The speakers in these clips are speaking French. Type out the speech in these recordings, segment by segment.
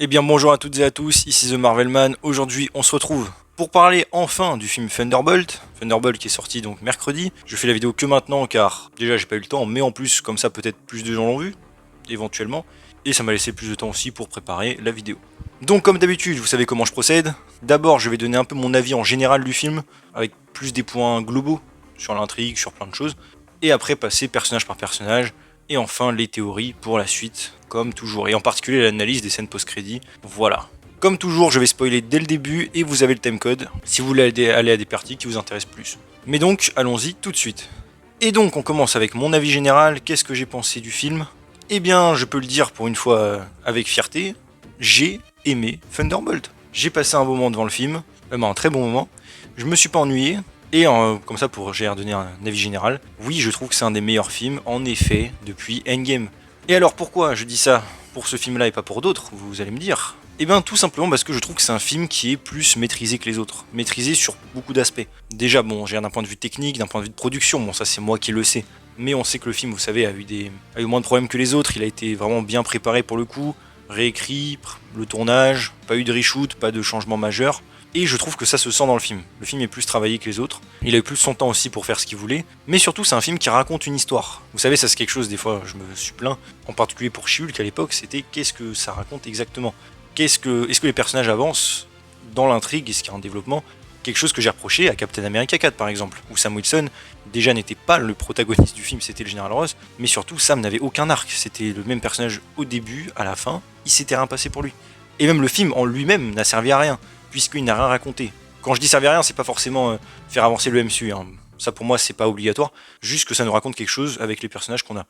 Eh bien bonjour à toutes et à tous, ici The Marvelman. Aujourd'hui on se retrouve pour parler enfin du film Thunderbolt. Thunderbolt qui est sorti donc mercredi. Je fais la vidéo que maintenant car déjà j'ai pas eu le temps, mais en plus comme ça peut-être plus de gens l'ont vu, éventuellement. Et ça m'a laissé plus de temps aussi pour préparer la vidéo. Donc comme d'habitude, vous savez comment je procède. D'abord je vais donner un peu mon avis en général du film, avec plus des points globaux sur l'intrigue, sur plein de choses. Et après passer personnage par personnage. Et enfin les théories pour la suite, comme toujours, et en particulier l'analyse des scènes post-crédit. Voilà. Comme toujours, je vais spoiler dès le début et vous avez le timecode si vous voulez aller à des parties qui vous intéressent plus. Mais donc, allons-y tout de suite. Et donc, on commence avec mon avis général. Qu'est-ce que j'ai pensé du film? Eh bien, je peux le dire pour une fois avec fierté, j'ai aimé Thunderbolt. J'ai passé un bon moment devant le film, un très bon moment. Je me suis pas ennuyé. Et comme ça, pour j'ai redonné un avis général, oui, je trouve que c'est un des meilleurs films, en effet, depuis Endgame. Et alors pourquoi je dis ça pour ce film-là et pas pour d'autres, vous allez me dire? Eh bien tout simplement parce que je trouve que c'est un film qui est plus maîtrisé que les autres. Maîtrisé sur beaucoup d'aspects. Déjà, bon, j'ai d'un point de vue technique, d'un point de vue de production, bon ça c'est moi qui le sais. Mais on sait que le film, vous savez, a eu moins de problèmes que les autres, il a été vraiment bien préparé pour le coup, réécrit, le tournage, pas eu de reshoot, pas de changement majeur. Et je trouve que ça se sent dans le film. Le film est plus travaillé que les autres. Il a eu plus son temps aussi pour faire ce qu'il voulait. Mais surtout, c'est un film qui raconte une histoire. Vous savez, ça c'est quelque chose, des fois, je me suis plaint. En particulier pour She-Hulk à l'époque, c'était qu'est-ce que ça raconte exactement? Est-ce que les personnages avancent dans l'intrigue? Est-ce qu'il y a un développement? Quelque chose que j'ai reproché à Captain America 4 par exemple, où Sam Wilson déjà n'était pas le protagoniste du film, c'était le général Ross, mais surtout Sam n'avait aucun arc, c'était le même personnage au début, à la fin, il s'était rien passé pour lui. Et même le film en lui-même n'a servi à rien, puisqu'il n'a rien raconté. Quand je dis servi à rien, c'est pas forcément faire avancer le MCU, hein. Ça pour moi c'est pas obligatoire, juste que ça nous raconte quelque chose avec les personnages qu'on a.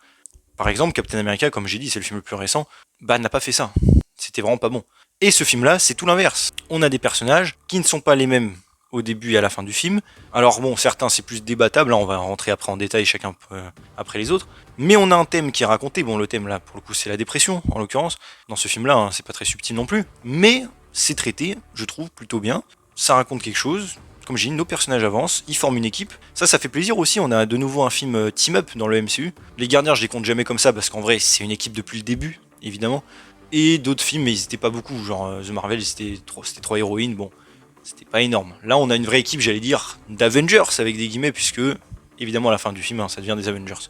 Par exemple, Captain America, comme j'ai dit, c'est le film le plus récent, bah n'a pas fait ça. C'était vraiment pas bon. Et ce film-là, c'est tout l'inverse. On a des personnages qui ne sont pas les mêmes au début et à la fin du film. Alors bon, certains c'est plus débattable, là on va rentrer après en détail chacun après les autres. Mais on a un thème qui est raconté, bon le thème là pour le coup c'est la dépression en l'occurrence. Dans ce film là, hein, c'est pas très subtil non plus. Mais c'est traité, je trouve, plutôt bien. Ça raconte quelque chose. Comme j'ai dit, nos personnages avancent, ils forment une équipe. Ça fait plaisir aussi. On a de nouveau un film team-up dans le MCU. Les Gardiens, je les compte jamais comme ça parce qu'en vrai, c'est une équipe depuis le début, évidemment. Et d'autres films, mais ils étaient pas beaucoup. Genre The Marvel, c'était trois héroïnes. Bon, c'était pas énorme. Là, on a une vraie équipe, j'allais dire, d'Avengers avec des guillemets, puisque évidemment à la fin du film, hein, ça devient des Avengers.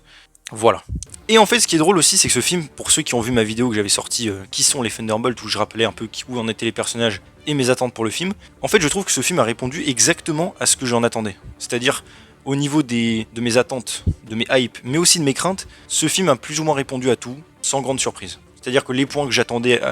Voilà. Et en fait, ce qui est drôle aussi, c'est que ce film, pour ceux qui ont vu ma vidéo que j'avais sortie, qui sont les Thunderbolts, où je rappelais un peu où en étaient les personnages et mes attentes pour le film, en fait, je trouve que ce film a répondu exactement à ce que j'en attendais. C'est-à-dire, au niveau de mes attentes, de mes hypes, mais aussi de mes craintes, ce film a plus ou moins répondu à tout, sans grande surprise. C'est-à-dire que les points que j'attendais,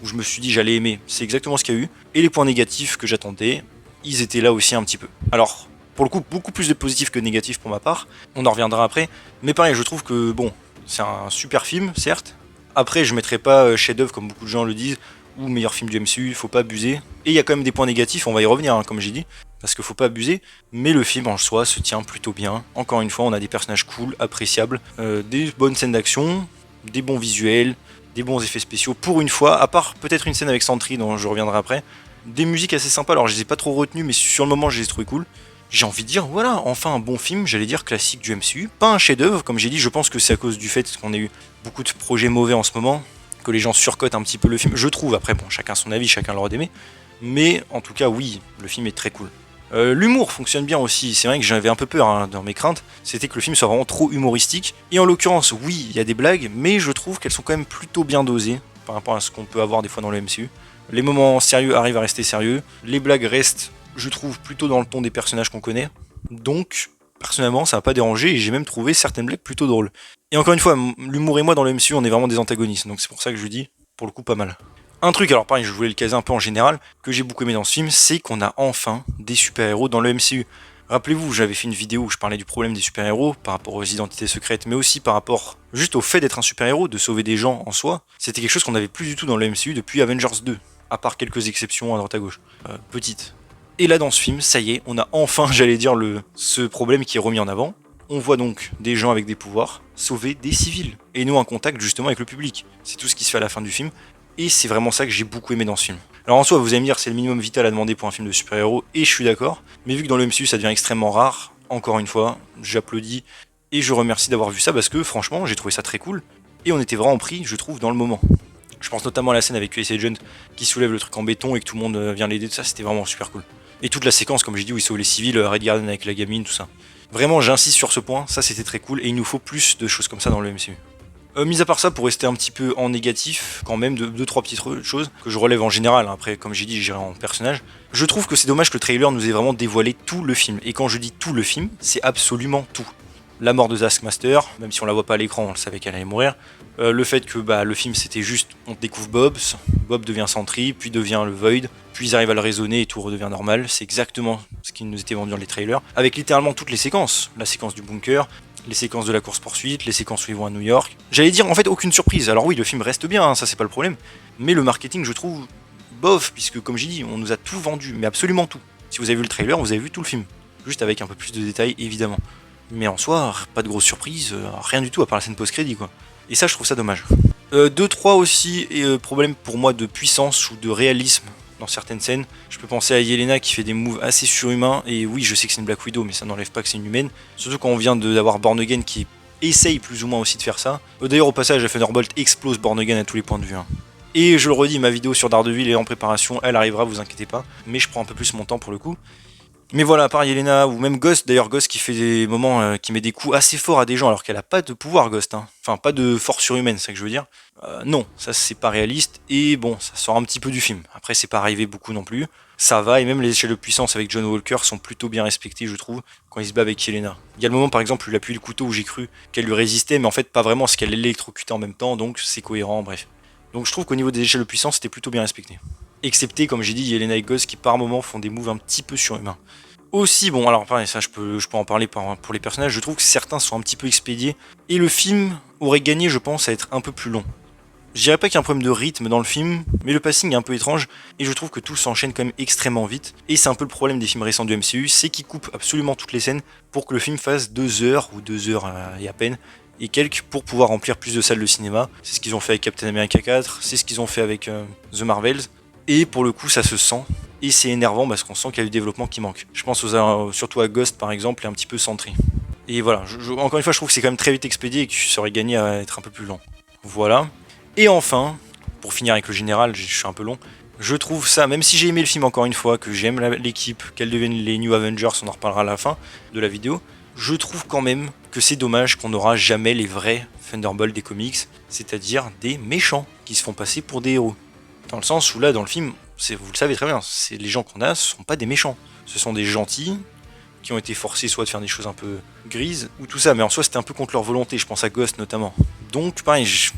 où je me suis dit j'allais aimer, c'est exactement ce qu'il y a eu, et les points négatifs que j'attendais, ils étaient là aussi un petit peu. Alors, pour le coup, beaucoup plus de positifs que de négatifs pour ma part, on en reviendra après, mais pareil, je trouve que, bon, c'est un super film, certes. Après, je mettrai pas chef-d'œuvre comme beaucoup de gens le disent, ou meilleur film du MCU, faut pas abuser. Et il y a quand même des points négatifs, on va y revenir, hein, comme j'ai dit, parce qu'il faut pas abuser. Mais le film en soi se tient plutôt bien. Encore une fois, on a des personnages cool, appréciables, des bonnes scènes d'action, des bons visuels, des bons effets spéciaux. Pour une fois, à part peut-être une scène avec Sentry dont je reviendrai après, des musiques assez sympas. Alors je les ai pas trop retenues, mais sur le moment, je les ai trouvées cool. J'ai envie de dire, voilà, enfin un bon film, j'allais dire classique du MCU, pas un chef-d'œuvre, comme j'ai dit, je pense que c'est à cause du fait qu'on a eu beaucoup de projets mauvais en ce moment, que les gens surcotent un petit peu le film, je trouve, après bon, chacun son avis, chacun le droit d'aimer, mais en tout cas, oui, le film est très cool. L'humour fonctionne bien aussi, c'est vrai que j'avais un peu peur hein, dans mes craintes, c'était que le film soit vraiment trop humoristique, et en l'occurrence, oui, il y a des blagues, mais je trouve qu'elles sont quand même plutôt bien dosées, par rapport à ce qu'on peut avoir des fois dans le MCU. Les moments sérieux arrivent à rester sérieux, les blagues restent je trouve plutôt dans le ton des personnages qu'on connaît. Donc, personnellement, ça m'a pas dérangé et j'ai même trouvé certaines blagues plutôt drôles. Et encore une fois, l'humour et moi dans le MCU, on est vraiment des antagonistes, donc c'est pour ça que je dis, pour le coup, pas mal. Un truc, alors pareil, je voulais le caser un peu en général, que j'ai beaucoup aimé dans ce film, c'est qu'on a enfin des super-héros dans le MCU. Rappelez-vous, j'avais fait une vidéo où je parlais du problème des super-héros par rapport aux identités secrètes, mais aussi par rapport juste au fait d'être un super-héros, de sauver des gens en soi. C'était quelque chose qu'on n'avait plus du tout dans le MCU depuis Avengers 2, à part quelques exceptions à droite à gauche. Petites. Et là dans ce film, ça y est, on a enfin, j'allais dire, ce problème qui est remis en avant. On voit donc des gens avec des pouvoirs sauver des civils, et nous en contact justement avec le public. C'est tout ce qui se fait à la fin du film, et c'est vraiment ça que j'ai beaucoup aimé dans ce film. Alors en soi, vous allez me dire, c'est le minimum vital à demander pour un film de super-héros, et je suis d'accord, mais vu que dans le MCU ça devient extrêmement rare, encore une fois, j'applaudis, et je remercie d'avoir vu ça, parce que franchement, j'ai trouvé ça très cool, et on était vraiment pris, je trouve, dans le moment. Je pense notamment à la scène avec US Agent qui soulève le truc en béton et que tout le monde vient l'aider, tout ça, c'était vraiment super cool. Et toute la séquence, comme j'ai dit, où il sauve les civils, Red Guardian avec la gamine, tout ça. Vraiment, j'insiste sur ce point, ça c'était très cool, et il nous faut plus de choses comme ça dans le MCU. Mis à part ça, pour rester un petit peu en négatif, quand même, deux trois petites choses que je relève en général, après comme j'ai dit, j'irai en personnage. Je trouve que c'est dommage que le trailer nous ait vraiment dévoilé tout le film. Et quand je dis tout le film, c'est absolument tout. La mort de Taskmaster, même si on la voit pas à l'écran, on le savait qu'elle allait mourir. Le fait que le film c'était juste, on découvre Bob devient Sentry, puis devient le Void, puis ils arrivent à le raisonner et tout redevient normal. C'est exactement ce qui nous était vendu dans les trailers, avec littéralement toutes les séquences. La séquence du bunker, les séquences de la course-poursuite, les séquences où ils vont à New York. J'allais dire en fait aucune surprise. Alors oui, le film reste bien, hein, ça c'est pas le problème. Mais le marketing, je trouve, bof, puisque comme j'ai dit, on nous a tout vendu, mais absolument tout. Si vous avez vu le trailer, vous avez vu tout le film. Juste avec un peu plus de détails, évidemment. Mais en soi, pas de grosse surprise, rien du tout à part la scène post-crédit, quoi. Et ça, je trouve ça dommage. 2-3 aussi problèmes pour moi de puissance ou de réalisme dans certaines scènes. Je peux penser à Yelena qui fait des moves assez surhumains, et oui, je sais que c'est une Black Widow, mais ça n'enlève pas que c'est une humaine. Surtout quand on vient d'avoir Born Again qui essaye plus ou moins aussi de faire ça. D'ailleurs, au passage, Thunderbolt explose Born Again à tous les points de vue. Hein. Et je le redis, ma vidéo sur Daredevil est en préparation, elle arrivera, vous inquiétez pas, mais je prends un peu plus mon temps pour le coup. Mais voilà, à part Yelena, ou même Ghost, d'ailleurs Ghost qui fait des moments, qui met des coups assez forts à des gens alors qu'elle a pas de pouvoir Ghost, hein. Enfin pas de force surhumaine, c'est ça que je veux dire. Non, ça c'est pas réaliste, et bon, ça sort un petit peu du film. Après c'est pas arrivé beaucoup non plus, ça va, et même les échelles de puissance avec John Walker sont plutôt bien respectées je trouve, quand il se bat avec Yelena. Il y a le moment par exemple où il appuie le couteau où j'ai cru qu'elle lui résistait, mais en fait pas vraiment, parce qu'elle l'électrocutait en même temps, donc c'est cohérent, bref. Donc je trouve qu'au niveau des échelles de puissance c'était plutôt bien respecté. Excepté, comme j'ai dit, Yelena et Ghost qui par moments font des moves un petit peu surhumains. Aussi, bon, alors pareil, ça je peux en parler pour les personnages, je trouve que certains sont un petit peu expédiés, et le film aurait gagné, je pense, à être un peu plus long. Je dirais pas qu'il y a un problème de rythme dans le film, mais le passing est un peu étrange, et je trouve que tout s'enchaîne quand même extrêmement vite, et c'est un peu le problème des films récents du MCU, c'est qu'ils coupent absolument toutes les scènes pour que le film fasse 2 heures, ou 2 heures et à peine, et quelques pour pouvoir remplir plus de salles de cinéma. C'est ce qu'ils ont fait avec Captain America 4, c'est ce qu'ils ont fait avec The Marvels, et pour le coup ça se sent. Et c'est énervant parce qu'on sent qu'il y a du développement qui manque. Je pense surtout à Ghost par exemple et un petit peu Sentry. Et voilà, encore une fois je trouve que c'est quand même très vite expédié et que ça aurait gagné à être un peu plus long. Voilà. Et enfin, pour finir avec le général, je suis un peu long, je trouve ça, même si j'ai aimé le film encore une fois, que j'aime l'équipe, qu'elle devienne les New Avengers, on en reparlera à la fin de la vidéo, je trouve quand même que c'est dommage qu'on n'aura jamais les vrais Thunderbolts des comics, c'est-à-dire des méchants qui se font passer pour des héros. Dans le sens où là, dans le film, vous le savez très bien, les gens qu'on a, ce sont pas des méchants. Ce sont des gentils qui ont été forcés soit de faire des choses un peu grises ou tout ça, mais en soi c'était un peu contre leur volonté, je pense à Ghost notamment. Donc pareil, je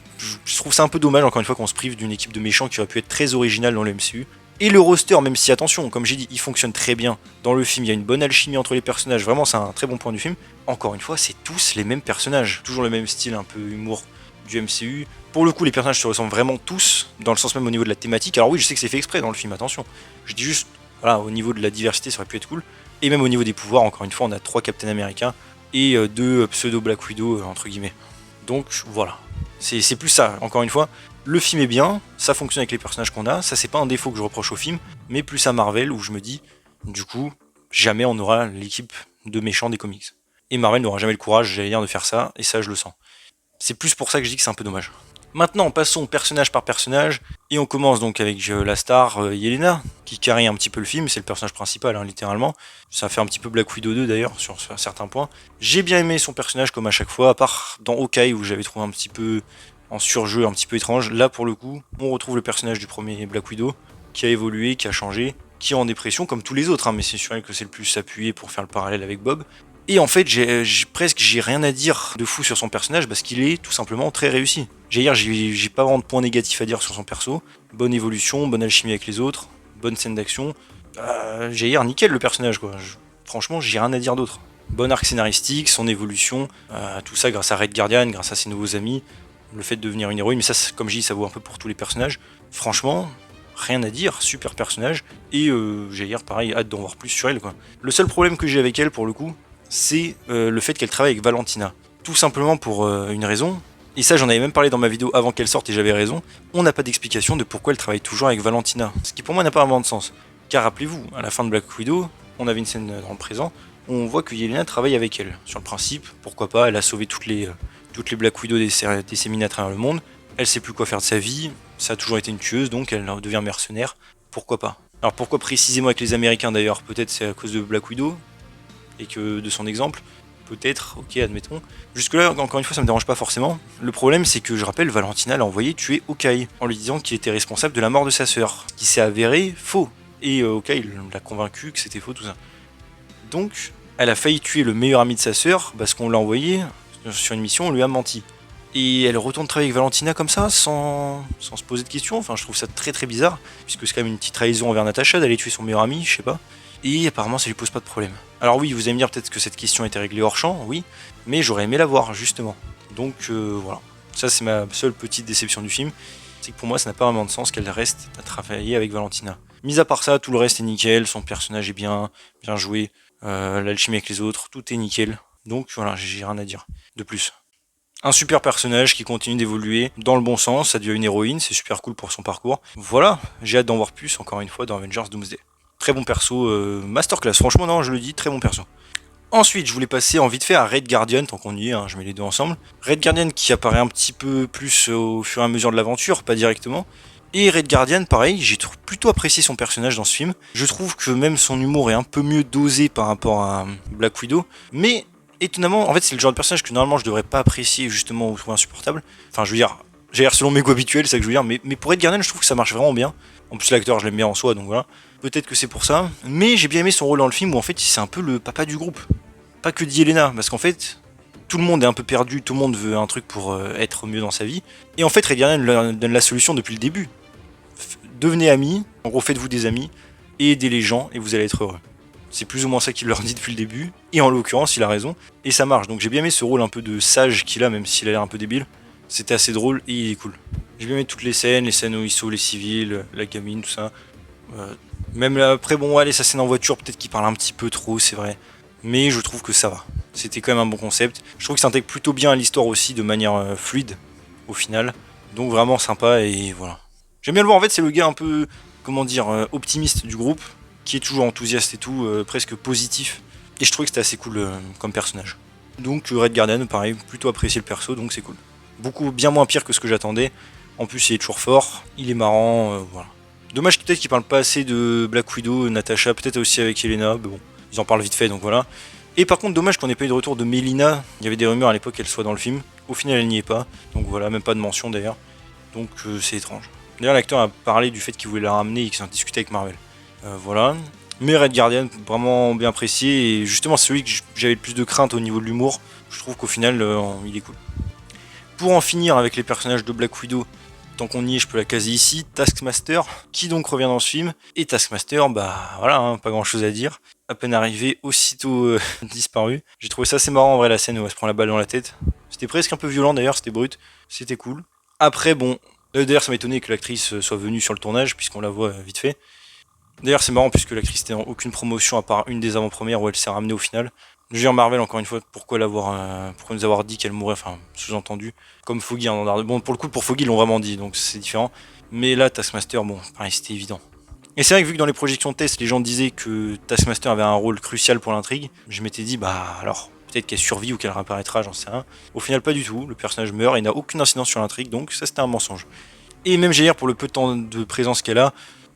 trouve ça un peu dommage encore une fois qu'on se prive d'une équipe de méchants qui aurait pu être très originale dans le MCU. Et le roster, même si attention, comme j'ai dit, il fonctionne très bien. Dans le film, il y a une bonne alchimie entre les personnages, vraiment c'est un très bon point du film. Encore une fois, c'est tous les mêmes personnages, toujours le même style, un peu humour du MCU. Pour le coup, les personnages se ressemblent vraiment tous, dans le sens même au niveau de la thématique. Alors oui, je sais que c'est fait exprès dans le film, attention. Je dis juste, voilà, au niveau de la diversité, ça aurait pu être cool. Et même au niveau des pouvoirs, encore une fois, on a 3 Captain America et 2 pseudo Black Widow, entre guillemets. Donc voilà, c'est plus ça, encore une fois. Le film est bien, ça fonctionne avec les personnages qu'on a, ça c'est pas un défaut que je reproche au film, mais plus à Marvel où je me dis, du coup, jamais on aura l'équipe de méchants des comics. Et Marvel n'aura jamais le courage, j'allais dire, de faire ça, et ça je le sens. C'est plus pour ça que je dis que c'est un peu dommage. Maintenant, passons personnage par personnage, et on commence donc avec la star Yelena, qui carry un petit peu le film, c'est le personnage principal, hein, littéralement. Ça fait un petit peu Black Widow 2 d'ailleurs, sur certains points. J'ai bien aimé son personnage comme à chaque fois, à part dans Hawkeye où j'avais trouvé un petit peu en surjeu, un petit peu étrange. Là, pour le coup, on retrouve le personnage du premier Black Widow, qui a évolué, qui a changé, qui est en dépression, comme tous les autres, hein, mais c'est sûr que c'est le plus appuyé pour faire le parallèle avec Bob. Et en fait, j'ai rien à dire de fou sur son personnage parce qu'il est tout simplement très réussi. J'ai pas vraiment de points négatifs à dire sur son perso. Bonne évolution, bonne alchimie avec les autres, bonne scène d'action. Nickel le personnage quoi. Franchement, j'ai rien à dire d'autre. Bon arc scénaristique, son évolution, tout ça grâce à Red Guardian, grâce à ses nouveaux amis, le fait de devenir une héroïne, mais ça, comme je dis, ça vaut un peu pour tous les personnages. Franchement, rien à dire, super personnage, et pareil, hâte d'en voir plus sur elle quoi. Le seul problème que j'ai avec elle pour le coup, c'est le fait qu'elle travaille avec Valentina. Tout simplement pour une raison, et ça j'en avais même parlé dans ma vidéo avant qu'elle sorte et j'avais raison, on n'a pas d'explication de pourquoi elle travaille toujours avec Valentina. Ce qui pour moi n'a pas vraiment de sens. Car rappelez-vous, à la fin de Black Widow, on avait une scène dans le présent, où on voit que Yelena travaille avec elle. Sur le principe, pourquoi pas, elle a sauvé toutes les Black Widow disséminées à travers le monde, elle sait plus quoi faire de sa vie, ça a toujours été une tueuse, donc elle devient mercenaire. Pourquoi pas? Alors pourquoi précisément avec les Américains d'ailleurs? Peut-être c'est à cause de Black Widow, et que de son exemple. Peut-être, ok, admettons. Jusque-là, encore une fois, ça me dérange pas forcément. Le problème, c'est que, je rappelle, Valentina l'a envoyé tuer Hawkeye, en lui disant qu'il était responsable de la mort de sa sœur, qui s'est avéré faux. Et Hawkeye l'a convaincu que c'était faux, tout ça. Donc, elle a failli tuer le meilleur ami de sa sœur, parce qu'on l'a envoyé sur une mission, on lui a menti. Et elle retourne travailler avec Valentina comme ça, sans se poser de questions. Enfin, je trouve ça très très bizarre, puisque c'est quand même une petite trahison envers Natasha d'aller tuer son meilleur ami, je sais pas. Et apparemment ça lui pose pas de problème. Alors oui, vous allez me dire peut-être que cette question était réglée hors champ, oui, mais j'aurais aimé la voir justement. Donc voilà, ça c'est ma seule petite déception du film, c'est que pour moi ça n'a pas vraiment de sens qu'elle reste à travailler avec Valentina. Mis à part ça, tout le reste est nickel, son personnage est bien joué, l'alchimie avec les autres, tout est nickel. Donc voilà, j'ai rien à dire de plus. Un super personnage qui continue d'évoluer dans le bon sens, ça devient une héroïne, c'est super cool pour son parcours. Voilà, j'ai hâte d'en voir plus encore une fois dans Avengers Doomsday. Très bon perso, masterclass, franchement non, je le dis, très bon perso. Ensuite, je voulais passer en vite fait à Red Guardian, tant qu'on y est, hein, je mets les deux ensemble. Red Guardian qui apparaît un petit peu plus au fur et à mesure de l'aventure, pas directement. Et Red Guardian, pareil, j'ai plutôt apprécié son personnage dans ce film. Je trouve que même son humour est un peu mieux dosé par rapport à Black Widow, mais étonnamment, en fait c'est le genre de personnage que normalement je devrais pas apprécier justement ou trouver insupportable. Enfin je veux dire, j'ai l'air selon mes goûts habituels, c'est ça que je veux dire, mais pour Red Guardian je trouve que ça marche vraiment bien. En plus l'acteur je l'aime bien en soi, donc voilà. Peut-être que c'est pour ça. Mais j'ai bien aimé son rôle dans le film où en fait c'est un peu le papa du groupe. Pas que d'Yelena, parce qu'en fait tout le monde est un peu perdu, tout le monde veut un truc pour être mieux dans sa vie. Et en fait Red Guardian leur donne la solution depuis le début. Devenez amis, en gros faites-vous des amis, et aidez les gens et vous allez être heureux. C'est plus ou moins ça qu'il leur dit depuis le début, et en l'occurrence il a raison, et ça marche. Donc j'ai bien aimé ce rôle un peu de sage qu'il a, même s'il a l'air un peu débile. C'était assez drôle et il est cool. J'ai bien aimé toutes les scènes où il sauve les civils, la gamine, tout ça. Même là, après, bon, allez, sa scène en voiture, peut-être qu'il parle un petit peu trop, c'est vrai. Mais je trouve que ça va. C'était quand même un bon concept. Je trouve que ça intègre plutôt bien à l'histoire aussi, de manière fluide, au final. Donc vraiment sympa, et voilà. J'aime bien le voir, en fait, c'est le gars un peu, comment dire, optimiste du groupe, qui est toujours enthousiaste et tout, presque positif. Et je trouvais que c'était assez cool comme personnage. Donc Red Guardian, pareil, plutôt apprécié le perso, donc c'est cool. Beaucoup, bien moins pire que ce que j'attendais. En plus, il est toujours fort, il est marrant, voilà. Dommage peut-être qu'ils parlent pas assez de Black Widow, Natasha, peut-être aussi avec Yelena, mais bon, ils en parlent vite fait, donc voilà. Et par contre, dommage qu'on n'ait pas eu de retour de Melina. Il y avait des rumeurs à l'époque qu'elle soit dans le film. Au final, elle n'y est pas, donc voilà, même pas de mention d'ailleurs. Donc c'est étrange. D'ailleurs, l'acteur a parlé du fait qu'il voulait la ramener et qu'ils en discutaient avec Marvel. Voilà. Mais Red Guardian, vraiment bien apprécié, et justement celui que j'avais le plus de crainte au niveau de l'humour. Je trouve qu'au final, il est cool. Pour en finir avec les personnages de Black Widow, tant qu'on y est, je peux la caser ici, Taskmaster, qui donc revient dans ce film. Et Taskmaster, bah voilà, hein, pas grand chose à dire. À peine arrivé, aussitôt disparu. J'ai trouvé ça assez marrant en vrai, la scène où elle se prend la balle dans la tête. C'était presque un peu violent d'ailleurs, c'était brut, c'était cool. Après, bon, d'ailleurs ça m'étonnait que l'actrice soit venue sur le tournage, puisqu'on la voit vite fait. D'ailleurs c'est marrant, puisque l'actrice n'était en aucune promotion à part une des avant-premières où elle s'est ramenée au final. Je veux dire, Marvel, encore une fois, pourquoi nous avoir dit qu'elle mourrait, enfin, sous-entendu, comme Foggy en Daredevil. Bon, pour le coup, pour Foggy, ils l'ont vraiment dit, donc c'est différent. Mais là, Taskmaster, bon, pareil, c'était évident. Et c'est vrai que vu que dans les projections de test, les gens disaient que Taskmaster avait un rôle crucial pour l'intrigue, je m'étais dit, bah alors, peut-être qu'elle survit ou qu'elle réapparaîtra, j'en sais rien. Au final, pas du tout, le personnage meurt et n'a aucune incidence sur l'intrigue, donc ça c'était un mensonge. Et même j'ai pour le peu de temps de présence qu'elle a,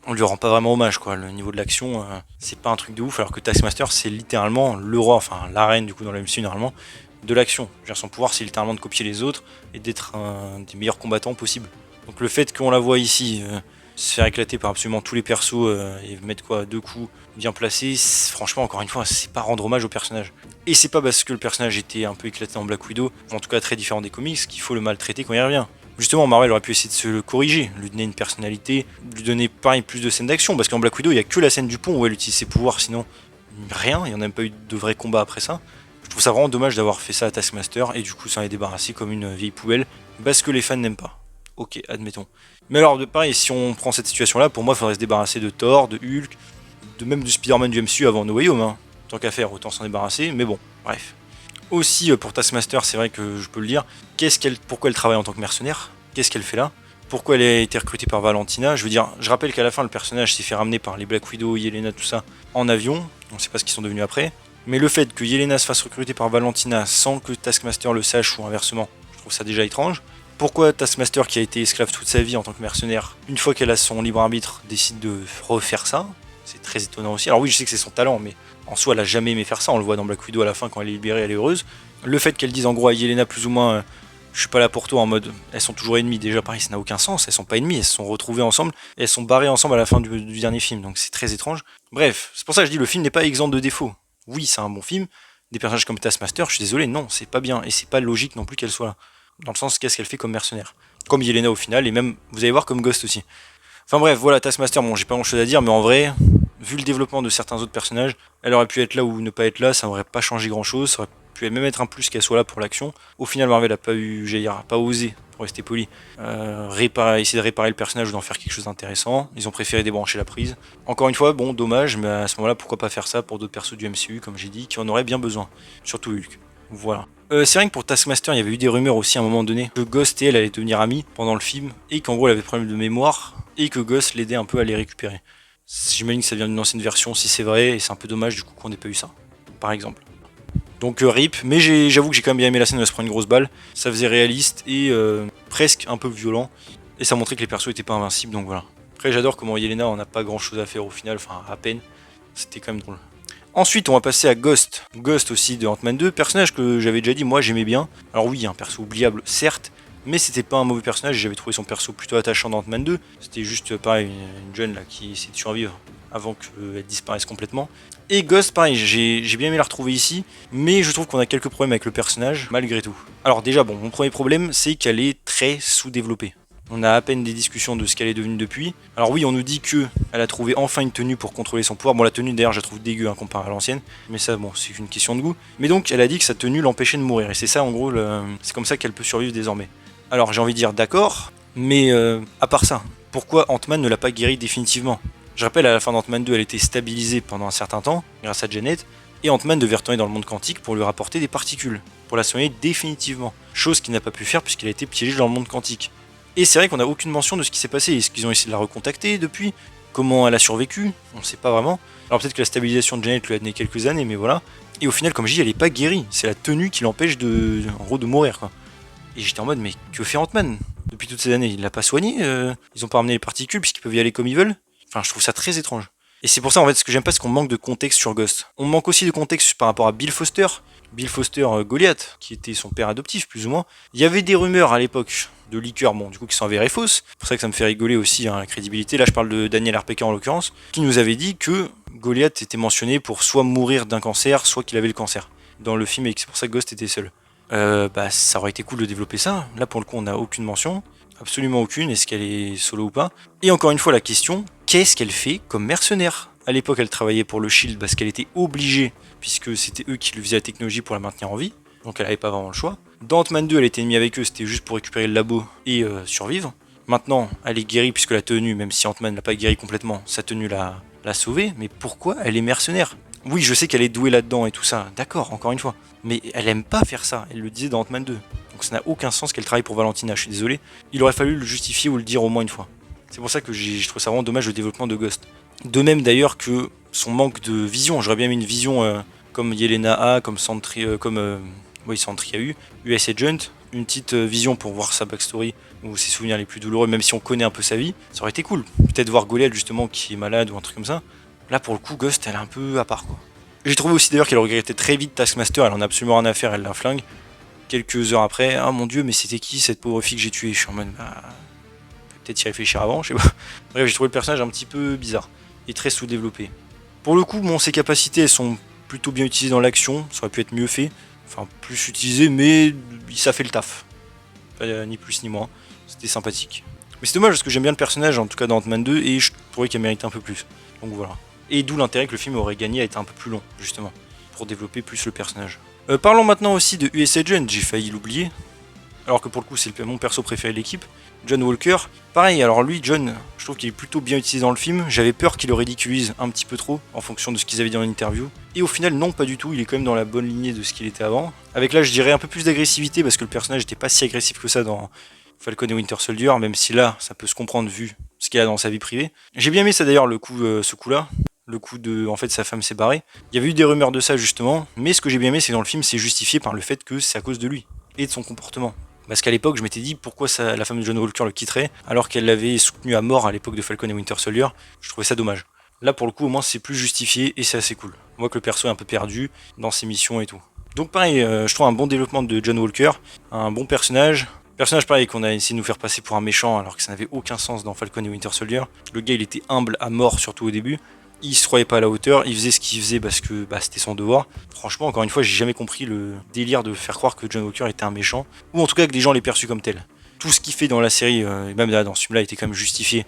on lui rend pas vraiment hommage, quoi. Le niveau de l'action, c'est pas un truc de ouf, alors que Taskmaster, c'est littéralement le roi, enfin la reine du coup dans la MCU normalement, de l'action. Son pouvoir, c'est littéralement de copier les autres et d'être un des meilleurs combattants possibles. Donc le fait qu'on la voit ici se faire éclater par absolument tous les persos et mettre quoi, 2 coups bien placés, franchement, encore une fois, c'est pas rendre hommage au personnage. Et c'est pas parce que le personnage était un peu éclaté dans Black Widow, en tout cas très différent des comics, qu'il faut le maltraiter quand il revient. Justement, Marvel aurait pu essayer de se le corriger, lui donner une personnalité, lui donner pareil plus de scènes d'action, parce qu'en Black Widow, il y a que la scène du pont où elle utilise ses pouvoirs, sinon rien, il n'y en a même pas eu de vrai combat après ça. Je trouve ça vraiment dommage d'avoir fait ça à Taskmaster, et du coup ça en est débarrassé comme une vieille poubelle, parce que les fans n'aiment pas. Ok, admettons. Mais alors, pareil, si on prend cette situation-là, pour moi, il faudrait se débarrasser de Thor, de Hulk, de même du Spider-Man du MCU avant No Way Home, hein. Tant qu'à faire, autant s'en débarrasser, mais bon, bref. Aussi, pour Taskmaster, c'est vrai que je peux le dire, pourquoi elle travaille en tant que mercenaire? Qu'est-ce qu'elle fait là? Pourquoi elle a été recrutée par Valentina? Je veux dire, je rappelle qu'à la fin, le personnage s'est fait ramener par les Black Widow, Yelena, tout ça, en avion. On sait pas ce qu'ils sont devenus après. Mais le fait que Yelena se fasse recruter par Valentina sans que Taskmaster le sache ou inversement, je trouve ça déjà étrange. Pourquoi Taskmaster, qui a été esclave toute sa vie en tant que mercenaire, une fois qu'elle a son libre arbitre, décide de refaire ça? C'est très étonnant aussi. Alors oui, je sais que c'est son talent, mais en soi, elle a jamais aimé faire ça. On le voit dans Black Widow à la fin, quand elle est libérée, elle est heureuse. Le fait qu'elle dise en gros à Yelena plus ou moins je suis pas là pour toi, en mode elles sont toujours ennemies, déjà pareil, ça n'a aucun sens, elles sont pas ennemies, elles se sont retrouvées ensemble et elles sont barrées ensemble à la fin du dernier film, donc c'est très étrange. Bref, c'est pour ça que je dis le film n'est pas exempt de défauts. Oui, c'est un bon film, des personnages comme Taskmaster, je suis désolé, non, c'est pas bien, et c'est pas logique non plus qu'elle soit là. Dans le sens, qu'est-ce qu'elle fait comme mercenaire? Comme Yelena au final, et même, vous allez voir, comme Ghost aussi. Enfin bref, voilà, Taskmaster, bon, j'ai pas grand chose à dire, mais en vrai, vu le développement de certains autres personnages, elle aurait pu être là ou ne pas être là, ça n'aurait pas changé grand chose, ça aurait pu même être un plus qu'elle soit là pour l'action. Au final, Marvel a pas eu, j'allais dire, pas osé, pour rester poli, essayer de réparer le personnage ou d'en faire quelque chose d'intéressant. Ils ont préféré débrancher la prise. Encore une fois, bon, dommage, mais à ce moment-là, pourquoi pas faire ça pour d'autres persos du MCU, comme j'ai dit, qui en auraient bien besoin. Surtout Hulk. Voilà. C'est vrai que pour Taskmaster, il y avait eu des rumeurs aussi à un moment donné que Ghost et elle allaient devenir amis pendant le film, et qu'en gros elle avait des problèmes de mémoire, et que Ghost l'aidait un peu à les récupérer. J'imagine que ça vient d'une ancienne version si c'est vrai, et c'est un peu dommage du coup qu'on n'ait pas eu ça, par exemple. Donc RIP, mais j'avoue que j'ai quand même bien aimé la scène où elle se prend une grosse balle, ça faisait réaliste et presque un peu violent, et ça montrait que les persos étaient pas invincibles, donc voilà. Après j'adore comment Yelena en a pas grand chose à faire au final, enfin à peine, c'était quand même drôle. Ensuite, on va passer à Ghost. Ghost aussi de Ant-Man 2, personnage que j'avais déjà dit, moi j'aimais bien. Alors oui, un perso oubliable, certes, mais c'était pas un mauvais personnage, j'avais trouvé son perso plutôt attachant dans Ant-Man 2. C'était juste pareil, une jeune là qui essaie de survivre avant qu'elle disparaisse complètement. Et Ghost, pareil, j'ai bien aimé la retrouver ici, mais je trouve qu'on a quelques problèmes avec le personnage, malgré tout. Alors déjà, bon, mon premier problème, c'est qu'elle est très sous-développée. On a à peine des discussions de ce qu'elle est devenue depuis. Alors oui, on nous dit que elle a trouvé enfin une tenue pour contrôler son pouvoir. Bon, la tenue d'ailleurs, je la trouve dégueu hein, comparée à l'ancienne, mais ça, bon, c'est une question de goût. Mais donc, elle a dit que sa tenue l'empêchait de mourir, et c'est ça, en gros, c'est comme ça qu'elle peut survivre désormais. Alors j'ai envie de dire d'accord, mais à part ça, pourquoi Ant-Man ne l'a pas guérie définitivement? Je rappelle, à la fin d'Ant-Man 2, elle était stabilisée pendant un certain temps, grâce à Janet, et Ant-Man devait retourner dans le monde quantique pour lui rapporter des particules, pour la soigner définitivement. Chose qu'il n'a pas pu faire puisqu'elle a été piégée dans le monde quantique. Et c'est vrai qu'on n'a aucune mention de ce qui s'est passé. Est-ce qu'ils ont essayé de la recontacter depuis? Comment elle a survécu? On ne sait pas vraiment. Alors peut-être que la stabilisation de Janet lui a donné quelques années, mais voilà. Et au final, comme je dis, elle n'est pas guérie. C'est la tenue qui l'empêche en gros, de mourir, quoi. Et j'étais en mode, mais que fait Ant-Man depuis toutes ces années? Il l'a pas soigné? Ils ont pas ramené les particules puisqu'ils peuvent y aller comme ils veulent? Enfin, je trouve ça très étrange. Et c'est pour ça, en fait, ce que j'aime pas, c'est qu'on manque de contexte sur Ghost. On manque aussi de contexte par rapport à Bill Foster. Bill Foster Goliath, qui était son père adoptif, plus ou moins. Il y avait des rumeurs à l'époque de liqueurs, bon, du coup, qui sont avérées fausses. C'est pour ça que ça me fait rigoler aussi, hein, la crédibilité. Là, je parle de Daniel RPK en l'occurrence, qui nous avait dit que Goliath était mentionné pour soit mourir d'un cancer, soit qu'il avait le cancer dans le film, et que c'est pour ça que Ghost était seul. Bah, ça aurait été cool de développer ça. Là, pour le coup, on n'a aucune mention. Absolument aucune. Est-ce qu'elle est solo ou pas? Et encore une fois, la question, qu'est-ce qu'elle fait comme mercenaire? À l'époque, elle travaillait pour le Shield parce qu'elle était obligée, puisque c'était eux qui lui faisaient la technologie pour la maintenir en vie. Donc elle n'avait pas vraiment le choix. Dans Ant-Man 2, elle était ennemie avec eux, c'était juste pour récupérer le labo et survivre. Maintenant, elle est guérie puisque la tenue, même si Ant-Man l'a pas guérie complètement, sa tenue l'a sauvée. Mais pourquoi elle est mercenaire? Oui, je sais qu'elle est douée là-dedans et tout ça, d'accord, encore une fois. Mais elle aime pas faire ça, elle le disait dans Ant-Man 2. Donc ça n'a aucun sens qu'elle travaille pour Valentina, je suis désolé. Il aurait fallu le justifier ou le dire au moins une fois. C'est pour ça que je trouve ça vraiment dommage le développement de Ghost. De même d'ailleurs que son manque de vision. J'aurais bien mis une vision comme Yelena a, comme Sentry, Sentry a eu, US Agent, une petite vision pour voir sa backstory ou ses souvenirs les plus douloureux, même si on connaît un peu sa vie. Ça aurait été cool. Peut-être voir Goliath justement qui est malade ou un truc comme ça. Là pour le coup, Ghost elle est un peu à part quoi. J'ai trouvé aussi d'ailleurs qu'elle regrettait très vite Taskmaster, elle en a absolument rien à faire, elle la flingue. Quelques heures après, ah mon dieu, mais c'était qui cette pauvre fille que j'ai tuée? Je suis en mode, peut-être y réfléchir avant, je sais pas. Bref, j'ai trouvé le personnage un petit peu bizarre et très sous-développé. Pour le coup, bon, ses capacités elles sont plutôt bien utilisées dans l'action, ça aurait pu être mieux fait, enfin plus utilisé, mais ça fait le taf. Pas ni plus ni moins, c'était sympathique. Mais c'est dommage parce que j'aime bien le personnage, en tout cas dans Ant-Man 2, et je trouvais qu'elle méritait un peu plus. Donc voilà. Et d'où l'intérêt que le film aurait gagné à être un peu plus long, justement, pour développer plus le personnage. Parlons maintenant aussi de US Agent, j'ai failli l'oublier, alors que pour le coup c'est mon perso préféré de l'équipe, John Walker. Pareil, alors lui, John, je trouve qu'il est plutôt bien utilisé dans le film, j'avais peur qu'il le ridiculise un petit peu trop, en fonction de ce qu'ils avaient dit dans l'interview, et au final non pas du tout, il est quand même dans la bonne lignée de ce qu'il était avant, avec là je dirais un peu plus d'agressivité, parce que le personnage n'était pas si agressif que ça dans Falcon et Winter Soldier, même si là ça peut se comprendre vu ce qu'il a dans sa vie privée. J'ai bien aimé ça d'ailleurs, ce coup-là, le coup de en fait sa femme s'est barrée. Il y avait eu des rumeurs de ça justement, mais ce que j'ai bien aimé c'est que dans le film c'est justifié par le fait que c'est à cause de lui et de son comportement. Parce qu'à l'époque, je m'étais dit pourquoi la femme de John Walker le quitterait alors qu'elle l'avait soutenu à mort à l'époque de Falcon et Winter Soldier. Je trouvais ça dommage. Là, pour le coup, au moins, c'est plus justifié et c'est assez cool. On voit que le perso est un peu perdu dans ses missions et tout. Donc, pareil, je trouve un bon développement de John Walker, un bon personnage. Personnage pareil qu'on a essayé de nous faire passer pour un méchant alors que ça n'avait aucun sens dans Falcon et Winter Soldier. Le gars, il était humble à mort, surtout au début. Il se croyait pas à la hauteur, il faisait ce qu'il faisait parce que c'était son devoir. Franchement, encore une fois, j'ai jamais compris le délire de faire croire que John Walker était un méchant, ou en tout cas que des gens l'aient perçu comme tel. Tout ce qu'il fait dans la série, et même là dans ce film-là, était quand même justifié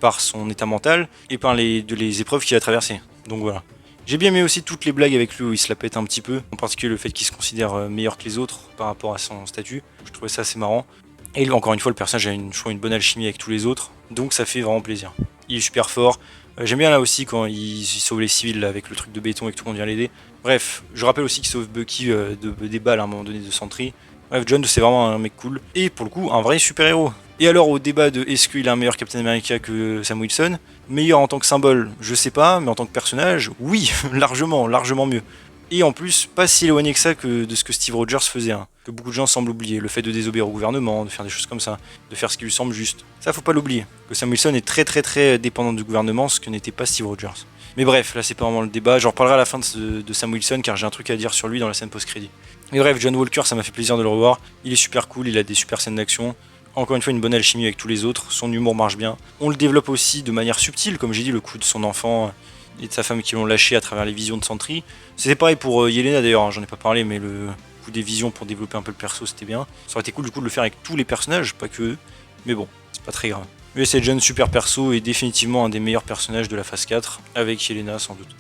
par son état mental et par les épreuves qu'il a traversées. Donc voilà. J'ai bien aimé aussi toutes les blagues avec lui où il se la pète un petit peu, en particulier le fait qu'il se considère meilleur que les autres par rapport à son statut. Je trouvais ça assez marrant. Et encore une fois, le personnage a je trouve, une bonne alchimie avec tous les autres, donc ça fait vraiment plaisir. Il est super fort. J'aime bien là aussi quand il sauve les civils là, avec le truc de béton et que tout le monde vient l'aider. Bref, je rappelle aussi qu'il sauve Bucky des balles à un moment donné de Sentry. Bref, John c'est vraiment un mec cool. Et pour le coup, un vrai super héros. Et alors au débat de est-ce qu'il est un meilleur Captain America que Sam Wilson, meilleur en tant que symbole, je sais pas, mais en tant que personnage, oui, largement mieux. Et en plus, pas si éloigné que ça que de ce que Steve Rogers faisait, hein, que beaucoup de gens semblent oublier, le fait de désobéir au gouvernement, de faire des choses comme ça, de faire ce qui lui semble juste. Ça, faut pas l'oublier, que Sam Wilson est très dépendant du gouvernement, ce que n'était pas Steve Rogers. Mais bref, là c'est pas vraiment le débat, j'en reparlerai à la fin de Sam Wilson car j'ai un truc à dire sur lui dans la scène post-crédit. Mais bref, John Walker, ça m'a fait plaisir de le revoir, il est super cool, il a des super scènes d'action, encore une fois une bonne alchimie avec tous les autres, son humour marche bien. On le développe aussi de manière subtile, comme j'ai dit, le coup de son enfant et de sa femme qui l'ont lâché à travers les visions de Sentry. C'était pareil pour Yelena d'ailleurs, hein, j'en ai pas parlé, mais le coup des visions pour développer un peu le perso c'était bien. Ça aurait été cool du coup de le faire avec tous les personnages, pas que eux, mais bon, c'est pas très grave. Mais c'est John super perso et définitivement un des meilleurs personnages de la phase 4, avec Yelena sans doute.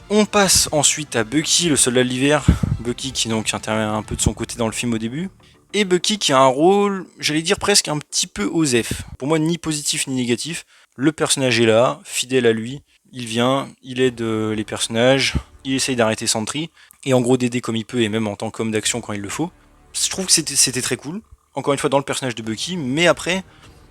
On passe ensuite à Bucky, le soldat de l'hiver. Bucky qui donc intervient un peu de son côté dans le film au début. Et Bucky qui a un rôle, j'allais dire presque un petit peu osef. Pour moi, ni positif ni négatif. Le personnage est là, fidèle à lui. Il vient, il aide les personnages, il essaye d'arrêter Sentry. Et en gros d'aider comme il peut et même en tant qu'homme d'action quand il le faut. Je trouve que c'était très cool. Encore une fois dans le personnage de Bucky, mais après,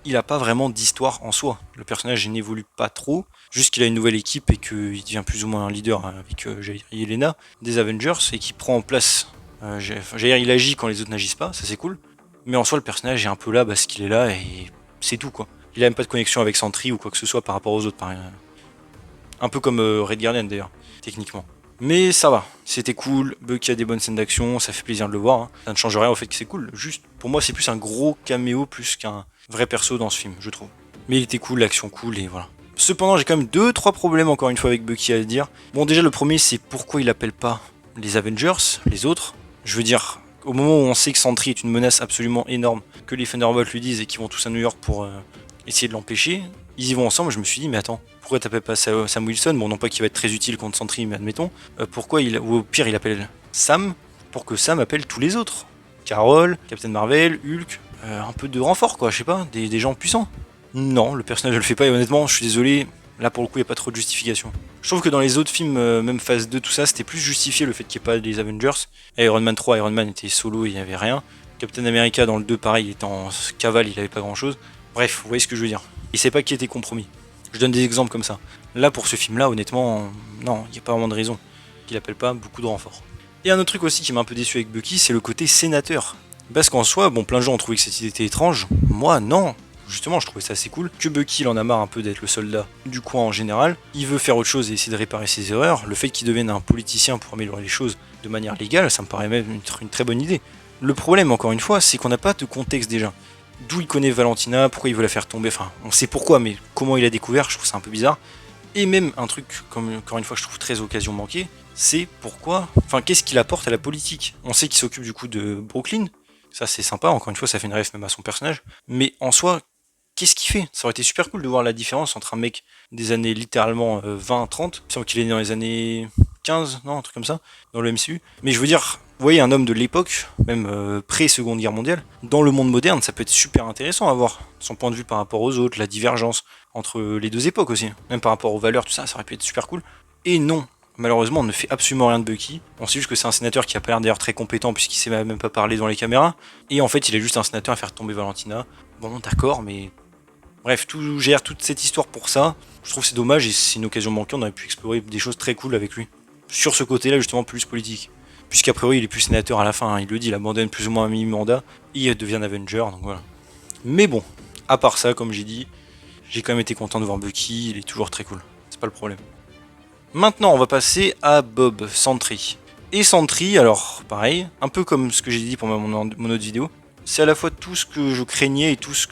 il n'a pas vraiment d'histoire en soi. Le personnage n'évolue pas trop, juste qu'il a une nouvelle équipe et qu'il devient plus ou moins un leader avec Yelena des Avengers et qui prend en place. Il agit quand les autres n'agissent pas, ça c'est cool. Mais en soi, le personnage est un peu là parce qu'il est là et c'est tout quoi. Il a même pas de connexion avec Sentry ou quoi que ce soit par rapport aux autres. Un peu comme Red Guardian d'ailleurs, techniquement. Mais ça va, c'était cool, Bucky a des bonnes scènes d'action, ça fait plaisir de le voir. Hein. Ça ne change rien au fait que c'est cool, juste pour moi c'est plus un gros caméo plus qu'un vrai perso dans ce film, je trouve. Mais il était cool, l'action cool et voilà. Cependant j'ai quand même 2-3 problèmes encore une fois avec Bucky à dire. Bon déjà le premier c'est pourquoi il appelle pas les Avengers, les autres. Je veux dire, au moment où on sait que Sentry est une menace absolument énorme, que les Thunderbolts lui disent et qu'ils vont tous à New York pour essayer de l'empêcher, ils y vont ensemble, je me suis dit mais attends, pourquoi t'appelles pas Sam Wilson, bon non pas qu'il va être très utile contre Sentry mais admettons, pourquoi ou au pire il appelle Sam, pour que Sam appelle tous les autres, Carol, Captain Marvel, Hulk, un peu de renfort quoi, je sais pas, des gens puissants. Non, le personnage ne le fait pas et honnêtement je suis désolé, là pour le coup il n'y a pas trop de justification. Je trouve que dans les autres films, même phase 2, tout ça, c'était plus justifié le fait qu'il n'y ait pas des Avengers. Iron Man 3, Iron Man était solo, il n'y avait rien. Captain America dans le 2 pareil, il était en cavale, il avait pas grand chose. Bref, vous voyez ce que je veux dire. Il sait pas qui était compromis. Je donne des exemples comme ça. Là, pour ce film-là, honnêtement, non, il n'y a pas vraiment de raison qu'il appelle pas beaucoup de renforts. Et un autre truc aussi qui m'a un peu déçu avec Bucky, c'est le côté sénateur. Parce qu'en soi, bon, plein de gens ont trouvé que cette idée était étrange. Moi, non. Justement, je trouvais ça assez cool. Que Bucky, il en a marre un peu d'être le soldat du coin en général. Il veut faire autre chose et essayer de réparer ses erreurs. Le fait qu'il devienne un politicien pour améliorer les choses de manière légale, ça me paraît même être une très bonne idée. Le problème, encore une fois, c'est qu'on n'a pas de contexte déjà. D'où il connaît Valentina, pourquoi il veut la faire tomber, enfin, on sait pourquoi, mais comment il a découvert, je trouve ça un peu bizarre. Et même un truc, comme encore une fois, je trouve très occasion manquée, c'est pourquoi, enfin, qu'est-ce qu'il apporte à la politique. On sait qu'il s'occupe du coup de Brooklyn, ça c'est sympa, encore une fois, ça fait une ref même à son personnage, mais en soi, qu'est-ce qu'il fait? Ça aurait été super cool de voir la différence entre un mec des années littéralement 20-30, il semble qu'il est né dans les années 15, non, un truc comme ça, dans le MCU, mais je veux dire, vous voyez, un homme de l'époque, même pré-seconde guerre mondiale, dans le monde moderne, ça peut être super intéressant à voir. Son point de vue par rapport aux autres, la divergence entre les deux époques aussi. Même par rapport aux valeurs, tout ça, ça aurait pu être super cool. Et non, malheureusement, on ne fait absolument rien de Bucky. On sait juste que c'est un sénateur qui a pas l'air d'ailleurs très compétent puisqu'il sait même pas parler dans les caméras. Et en fait, il est juste un sénateur à faire tomber Valentina. Bon, d'accord, mais... Bref, tout gère toute cette histoire pour ça. Je trouve que c'est dommage et c'est une occasion manquée, on aurait pu explorer des choses très cool avec lui. Sur ce côté-là, justement, plus politique. puisqu'a priori il est plus sénateur à la fin, hein, il le dit, il abandonne plus ou moins un mi-mandat, et il devient un Avenger, donc voilà. Mais bon, à part ça, comme j'ai dit, j'ai quand même été content de voir Bucky, il est toujours très cool, c'est pas le problème. Maintenant, on va passer à Bob Sentry. Et Sentry, alors pareil, un peu comme ce que j'ai dit pour mon autre vidéo, c'est à la fois tout ce que je craignais et tout ce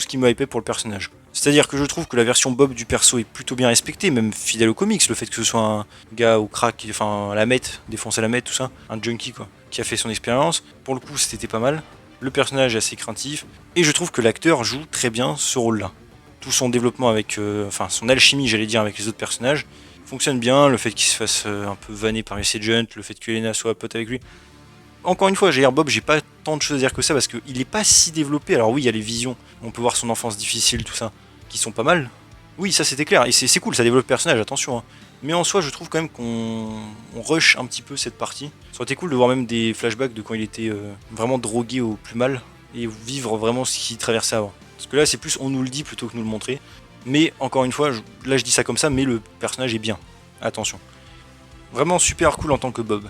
qui me hypait pour le personnage. C'est-à-dire que je trouve que la version Bob du perso est plutôt bien respectée, même fidèle aux comics, le fait que ce soit un gars au crack, enfin à la meth, défoncer la meth, tout ça, un junkie quoi, qui a fait son expérience. Pour le coup, c'était pas mal. Le personnage est assez craintif, et je trouve que l'acteur joue très bien ce rôle-là. Tout son développement avec, enfin son alchimie, j'allais dire, avec les autres personnages, fonctionne bien, le fait qu'il se fasse un peu vanner par Jesse Agent, le fait que Elena soit pote avec lui. Encore une fois, Bob, j'ai pas tant de choses à dire que ça parce qu'il est pas si développé. Alors oui, il y a les visions, on peut voir son enfance difficile, tout ça, qui sont pas mal. Oui, ça c'était clair, et c'est cool, ça développe le personnage, attention. Hein. Mais en soi, je trouve quand même qu'on rush un petit peu cette partie. Ça aurait été cool de voir même des flashbacks de quand il était vraiment drogué au plus mal, et vivre vraiment ce qu'il traversait avant. Parce que là, c'est plus on nous le dit plutôt que nous le montrer. Mais encore une fois, là je dis ça comme ça, mais le personnage est bien. Attention. Vraiment super cool en tant que Bob.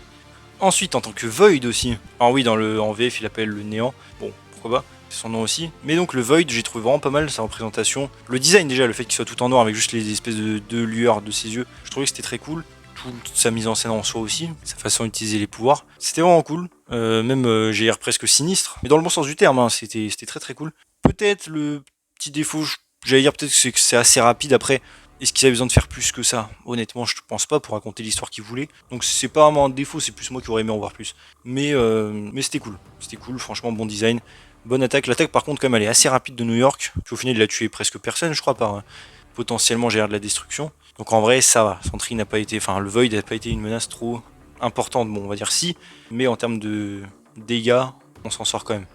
Ensuite, en tant que Void aussi. Alors oui, en VF, il appelle le néant. Bon, pourquoi pas, c'est son nom aussi. Mais donc le Void, j'ai trouvé vraiment pas mal sa représentation. Le design déjà, le fait qu'il soit tout en noir avec juste les espèces de lueurs de ses yeux, je trouvais que c'était très cool. Toute sa mise en scène en soi aussi, sa façon d'utiliser les pouvoirs. C'était vraiment cool. Même j'ai l'air presque sinistre. Mais dans le bon sens du terme, hein, c'était très très cool. Peut-être le petit défaut, j'allais dire peut-être que c'est assez rapide après. Est-ce qu'ils avaient besoin de faire plus que ça? Honnêtement, je pense pas pour raconter l'histoire qu'ils voulaient. Donc c'est pas vraiment un défaut, c'est plus moi qui aurais aimé en voir plus. Mais c'était cool. C'était cool, franchement, bon design. Bonne attaque. L'attaque, par contre, quand même, elle est assez rapide de New York. Puis au final, il a tué presque personne, je crois, par potentiellement gérer de la destruction. Donc en vrai, ça va. Sentry n'a pas été. Enfin, le Void n'a pas été une menace trop importante. Bon, on va dire si. Mais en termes de dégâts, on s'en sort quand même.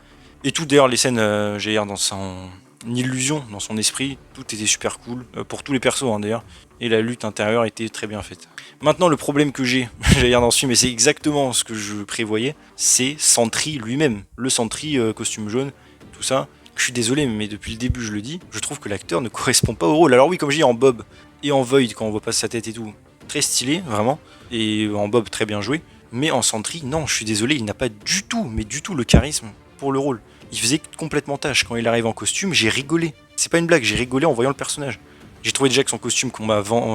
Et tout, d'ailleurs, les scènes, j'allais dire, dans son illusion, dans son esprit, tout était super cool, pour tous les persos hein, d'ailleurs, et la lutte intérieure était très bien faite. Maintenant, le problème que j'ai, j'allais dire dans ce film, mais c'est exactement ce que je prévoyais, c'est Sentry lui-même, le Sentry costume jaune, tout ça. Je suis désolé, mais depuis le début je le dis, je trouve que l'acteur ne correspond pas au rôle. Alors oui, comme je dis, en Bob et en Void, quand on voit pas sa tête et tout, très stylé, vraiment, et en Bob très bien joué, mais en Sentry, non, je suis désolé, il n'a pas du tout, mais du tout le charisme pour le rôle. Il faisait complètement tâche. Quand il arrive en costume, j'ai rigolé. C'est pas une blague, j'ai rigolé en voyant le personnage. J'ai trouvé déjà que son costume,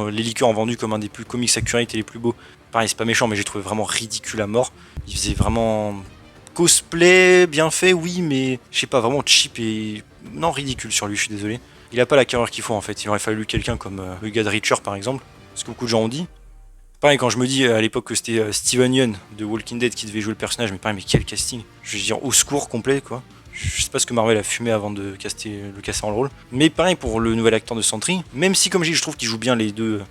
les liqueurs ont vendu comme un des plus comics accurate et les plus beaux. Pareil, c'est pas méchant, mais j'ai trouvé vraiment ridicule à mort. Il faisait vraiment cosplay, bien fait, oui, mais je sais pas, vraiment cheap et non ridicule sur lui. Je suis désolé. Il a pas la carrure qu'il faut en fait. Il aurait fallu quelqu'un comme le gars de Reacher par exemple, ce que beaucoup de gens ont dit. Pareil, quand je me dis à l'époque que c'était Steven Yeun de Walking Dead qui devait jouer le personnage, mais pareil, mais quel casting. Je veux dire, au secours complet quoi. Je sais pas ce que Marvel a fumé avant de le casser dans le rôle. Mais pareil pour le nouvel acteur de Sentry, même si comme je dis, je trouve qu'il joue bien les deux,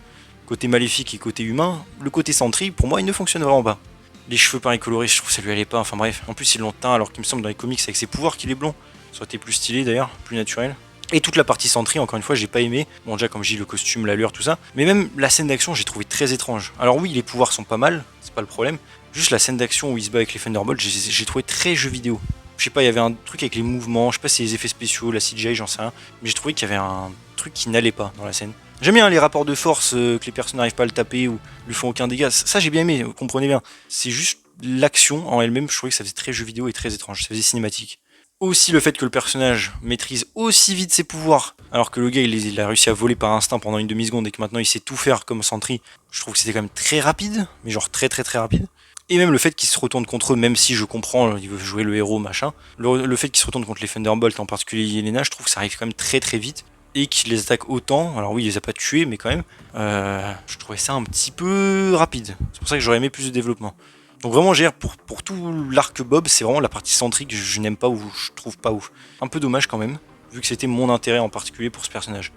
côté maléfique et côté humain, le côté Sentry, pour moi, il ne fonctionne vraiment pas. Les cheveux pareil colorés, je trouve que ça lui allait pas, enfin bref. En plus, ils l'ont teint alors qu'il me semble dans les comics avec ses pouvoirs qu'il est blond. Ça aurait été plus stylé d'ailleurs, plus naturel. Et toute la partie Sentry, encore une fois, j'ai pas aimé. Bon, déjà, comme je dis, le costume, la lueur, tout ça. Mais même la scène d'action, j'ai trouvé très étrange. Alors oui, les pouvoirs sont pas mal, c'est pas le problème. Juste la scène d'action où il se bat avec les Thunderbolts, j'ai trouvé très jeu vidéo. Je sais pas, il y avait un truc avec les mouvements, je sais pas si c'est les effets spéciaux, la CGI, j'en sais rien. Mais j'ai trouvé qu'il y avait un truc qui n'allait pas dans la scène. J'aime bien les rapports de force, que les personnes n'arrivent pas à le taper ou lui font aucun dégât. Ça, j'ai bien aimé, vous comprenez bien. C'est juste l'action en elle-même, je trouvais que ça faisait très jeu vidéo et très étrange, ça faisait cinématique. Aussi le fait que le personnage maîtrise aussi vite ses pouvoirs, alors que le gars il a réussi à voler par instinct pendant une demi-seconde et que maintenant il sait tout faire comme Sentry, je trouve que c'était quand même très rapide, mais genre très rapide. Et même le fait qu'il se retourne contre eux, même si je comprends, il veut jouer le héros, machin, le fait qu'il se retourne contre les Thunderbolts, en particulier Yelena, je trouve que ça arrive quand même très vite, et qu'il les attaque autant, alors oui il les a pas tués, mais quand même, je trouvais ça un petit peu rapide, c'est pour ça que j'aurais aimé plus de développement. Donc vraiment, pour tout l'arc Bob, c'est vraiment la partie centrique que je n'aime pas ou je trouve pas ouf. Un peu dommage quand même, vu que c'était mon intérêt en particulier pour ce personnage.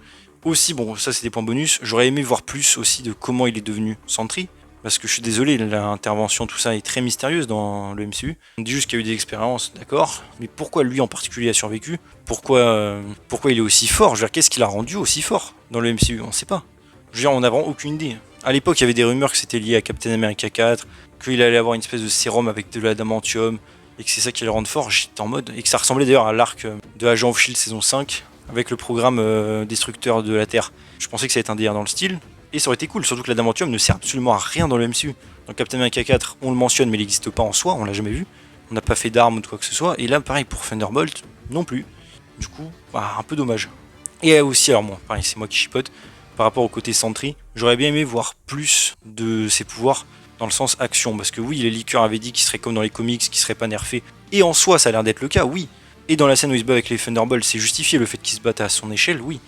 Aussi, bon, ça c'est des points bonus, j'aurais aimé voir plus aussi de comment il est devenu Sentry, parce que je suis désolé, l'intervention, tout ça est très mystérieuse dans le MCU. On dit juste qu'il y a eu des expériences, d'accord, mais pourquoi lui en particulier a survécu? Pourquoi il est aussi fort? Je veux dire, qu'est-ce qui l'a rendu aussi fort dans le MCU? On sait pas. Je veux dire, on n'a vraiment aucune idée. À l'époque, il y avait des rumeurs que c'était lié à Captain America 4, qu'il allait avoir une espèce de sérum avec de l'adamantium, et que c'est ça qui allait le rendre fort. J'étais en mode. Et que ça ressemblait d'ailleurs à l'arc de Agent of Shield saison 5, avec le programme destructeur de la Terre. Je pensais que ça allait être un délire dans le style, Et ça aurait été cool, surtout que l'adamantium ne sert absolument à rien dans le MCU. Dans Captain America 4, on le mentionne, mais il n'existe pas en soi, on l'a jamais vu. On n'a pas fait d'armes ou de quoi que ce soit. Et là, pareil pour Thunderbolt, non plus. Du coup, un peu dommage. Et aussi, alors moi, pareil, c'est moi qui chipote. Par rapport au côté Sentry, j'aurais bien aimé voir plus de ses pouvoirs dans le sens action. Parce que oui, les liqueurs avaient dit qu'il serait comme dans les comics, qu'il serait pas nerfé. Et en soi, ça a l'air d'être le cas, oui. Et dans la scène où il se bat avec les Thunderbolts, c'est justifié le fait qu'il se batte à son échelle, oui.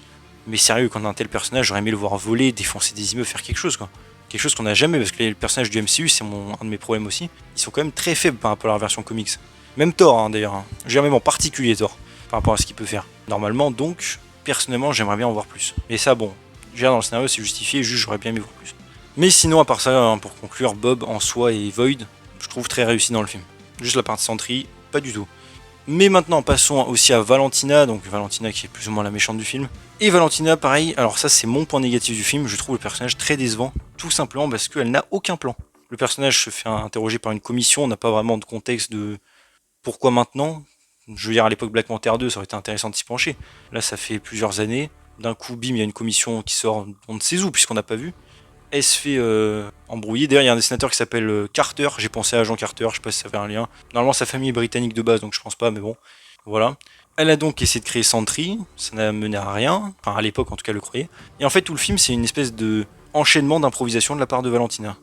Mais sérieux, quand on a un tel personnage, j'aurais aimé le voir voler, défoncer des immeubles, faire quelque chose, quoi. Quelque chose qu'on n'a jamais, parce que les personnages du MCU, c'est un de mes problèmes aussi, ils sont quand même très faibles par rapport à leur version comics. Même Thor, hein, d'ailleurs. Je veux dire, même en particulier Thor, par rapport à ce qu'il peut faire. Normalement, donc, personnellement, j'aimerais bien en voir plus. Et ça, bon, déjà dans le scénario, c'est justifié, juste j'aurais bien aimé voir plus. Mais sinon, à part ça, hein, pour conclure, Bob en soi et Void, je trouve très réussi dans le film. Juste la partie Sentry, pas du tout. Mais maintenant, passons aussi à Valentina, donc Valentina qui est plus ou moins la méchante du film. Et Valentina, pareil, alors ça c'est mon point négatif du film, je trouve le personnage très décevant, tout simplement parce qu'elle n'a aucun plan. Le personnage se fait interroger par une commission, on n'a pas vraiment de contexte de pourquoi maintenant. Je veux dire, à l'époque Black Panther 2, ça aurait été intéressant de s'y pencher. Là, ça fait plusieurs années, d'un coup, bim, il y a une commission qui sort, on ne sait où, puisqu'on n'a pas vu. Elle se fait embrouiller. D'ailleurs, il y a un dessinateur qui s'appelle Carter. J'ai pensé à Jean Carter, je sais pas si ça avait un lien. Normalement, sa famille est britannique de base, donc je pense pas, mais bon, voilà. Elle a donc essayé de créer Sentry, ça n'a mené à rien, enfin à l'époque en tout cas le croyait. Et en fait, tout le film, c'est une espèce de enchaînement d'improvisation de la part de Valentina.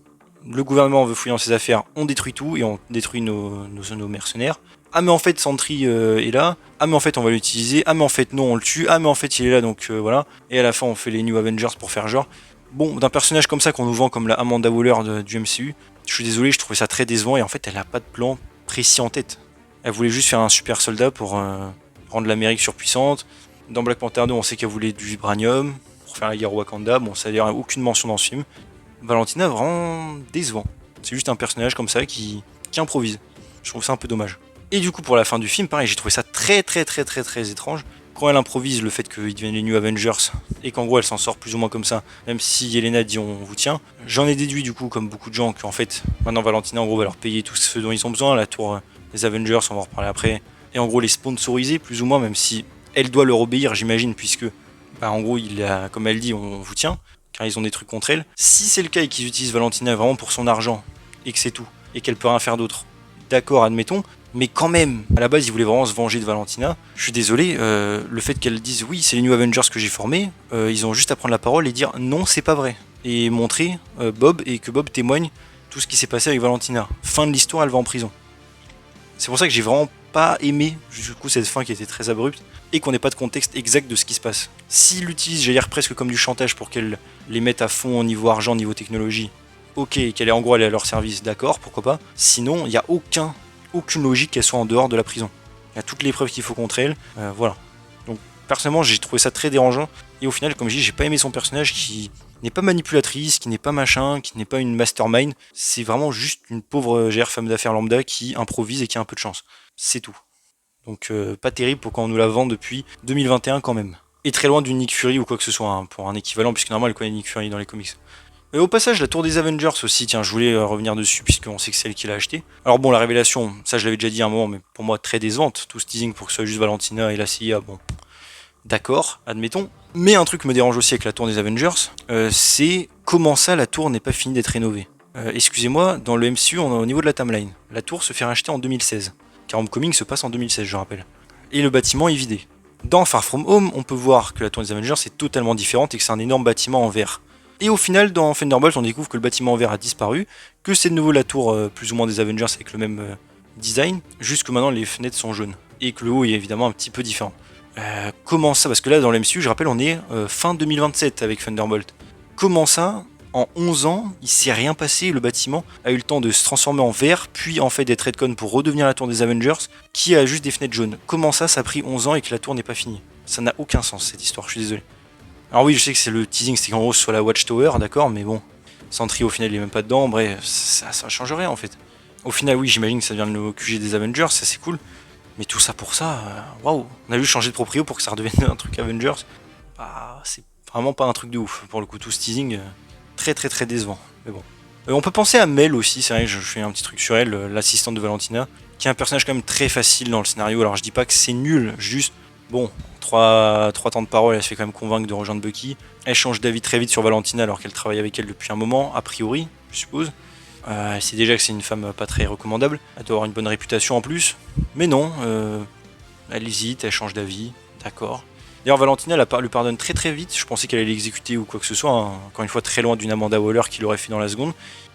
Le gouvernement veut fouiller dans ses affaires, on détruit tout et on détruit nos mercenaires. Ah mais en fait Sentry est là, ah mais en fait on va l'utiliser, ah mais en fait non on le tue, ah mais en fait il est là donc voilà. Et à la fin on fait les New Avengers pour faire genre. Bon, d'un personnage comme ça qu'on nous vend comme la Amanda Waller du MCU, je suis désolé, je trouvais ça très décevant et en fait elle a pas de plan précis en tête. Elle voulait juste faire un super soldat pour rendre l'Amérique surpuissante. Dans Black Panther 2, on sait qu'elle voulait du vibranium pour faire la guerre au Wakanda. Bon, ça n'a l'air aucune mention dans ce film. Valentina, vraiment décevant. C'est juste un personnage comme ça qui improvise. Je trouve ça un peu dommage. Et du coup, pour la fin du film, pareil, j'ai trouvé ça très étrange. Quand elle improvise le fait qu'ils deviennent les New Avengers et qu'en gros elle s'en sort plus ou moins comme ça, même si Yelena dit on vous tient, j'en ai déduit du coup, comme beaucoup de gens, qu'en fait, maintenant Valentina en gros va leur payer tout ce dont ils ont besoin, la tour des Avengers, on va en reparler après, et en gros les sponsoriser plus ou moins, même si elle doit leur obéir, j'imagine, puisque en gros, comme elle dit, on vous tient, car ils ont des trucs contre elle. Si c'est le cas et qu'ils utilisent Valentina vraiment pour son argent, et que c'est tout, et qu'elle peut rien faire d'autre, d'accord, admettons, mais quand même, à la base, ils voulaient vraiment se venger de Valentina. Je suis désolé, le fait qu'elle dise oui, c'est les New Avengers que j'ai formés, ils ont juste à prendre la parole et dire non, c'est pas vrai. Et montrer Bob et que Bob témoigne tout ce qui s'est passé avec Valentina. Fin de l'histoire, elle va en prison. C'est pour ça que j'ai vraiment pas aimé du coup cette fin qui était très abrupte et qu'on n'ait pas de contexte exact de ce qui se passe. S'ils l'utilisent, j'allais dire presque comme du chantage pour qu'elle les mette à fond au niveau argent, au niveau technologie, ok, qu'elle est en gros elle est à leur service, d'accord, pourquoi pas. Sinon, il n'y a aucune logique qu'elle soit en dehors de la prison. Il y a toutes les preuves qu'il faut contre elle, voilà. Donc personnellement j'ai trouvé ça très dérangeant, et au final comme je dis j'ai pas aimé son personnage qui n'est pas manipulatrice, qui n'est pas machin, qui n'est pas une mastermind, c'est vraiment juste une pauvre femme d'affaires lambda qui improvise et qui a un peu de chance. C'est tout. Donc pas terrible pour quand on nous la vend depuis 2021 quand même. Et très loin du Nick Fury ou quoi que ce soit, hein, pour un équivalent, puisque normalement elle connaît Nick Fury dans les comics. Et au passage, la tour des Avengers aussi, tiens, je voulais revenir dessus puisqu'on sait que c'est elle qui l'a acheté. Alors bon, la révélation, ça je l'avais déjà dit à un moment, mais pour moi très décevante. Tout ce teasing pour que ce soit juste Valentina et la CIA, bon, d'accord, admettons. Mais un truc me dérange aussi avec la tour des Avengers, c'est comment ça la tour n'est pas finie d'être rénovée. Excusez-moi, dans le MCU, on est au niveau de la timeline. La tour se fait racheter en 2016, car Homecoming se passe en 2016, je rappelle. Et le bâtiment est vidé. Dans Far From Home, on peut voir que la tour des Avengers est totalement différente et que c'est un énorme bâtiment en verre. Et au final, dans Thunderbolt, on découvre que le bâtiment en verre a disparu, que c'est de nouveau la tour plus ou moins des Avengers avec le même design, juste que maintenant les fenêtres sont jaunes, et que le haut est évidemment un petit peu différent. Comment ça? Parce que là, dans le MCU, je rappelle, on est fin 2027 avec Thunderbolt. Comment ça, en 11 ans, il s'est rien passé, le bâtiment a eu le temps de se transformer en verre, puis en fait d'être redcon pour redevenir la tour des Avengers, qui a juste des fenêtres jaunes. Comment ça a pris 11 ans et que la tour n'est pas finie? Ça n'a aucun sens cette histoire, je suis désolé. Alors oui, je sais que c'est le teasing, c'est qu'en gros ce soit la Watchtower, d'accord, mais bon, Sentry au final il est même pas dedans, bref, ça change rien en fait. Au final, oui, j'imagine que ça vient de le QG des Avengers, ça c'est cool, mais tout ça pour ça, waouh, on a juste changé de proprio pour que ça redevienne un truc Avengers, bah c'est vraiment pas un truc de ouf, pour le coup tout ce teasing, très décevant, mais bon. On peut penser à Mel aussi, c'est vrai, je fais un petit truc sur elle, l'assistante de Valentina, qui est un personnage quand même très facile dans le scénario, alors je dis pas que c'est nul, juste Bon, trois temps de parole, elle se fait quand même convaincre de rejoindre Bucky. Elle change d'avis très vite sur Valentina alors qu'elle travaille avec elle depuis un moment, a priori, je suppose. Elle sait déjà que c'est une femme pas très recommandable. Elle doit avoir une bonne réputation en plus. Mais non, elle hésite, elle change d'avis, d'accord. D'ailleurs, Valentina lui pardonne très très vite. Je pensais qu'elle allait l'exécuter ou quoi que ce soit. Hein. Encore une fois, très loin d'une Amanda Waller qui l'aurait fait dans la seconde.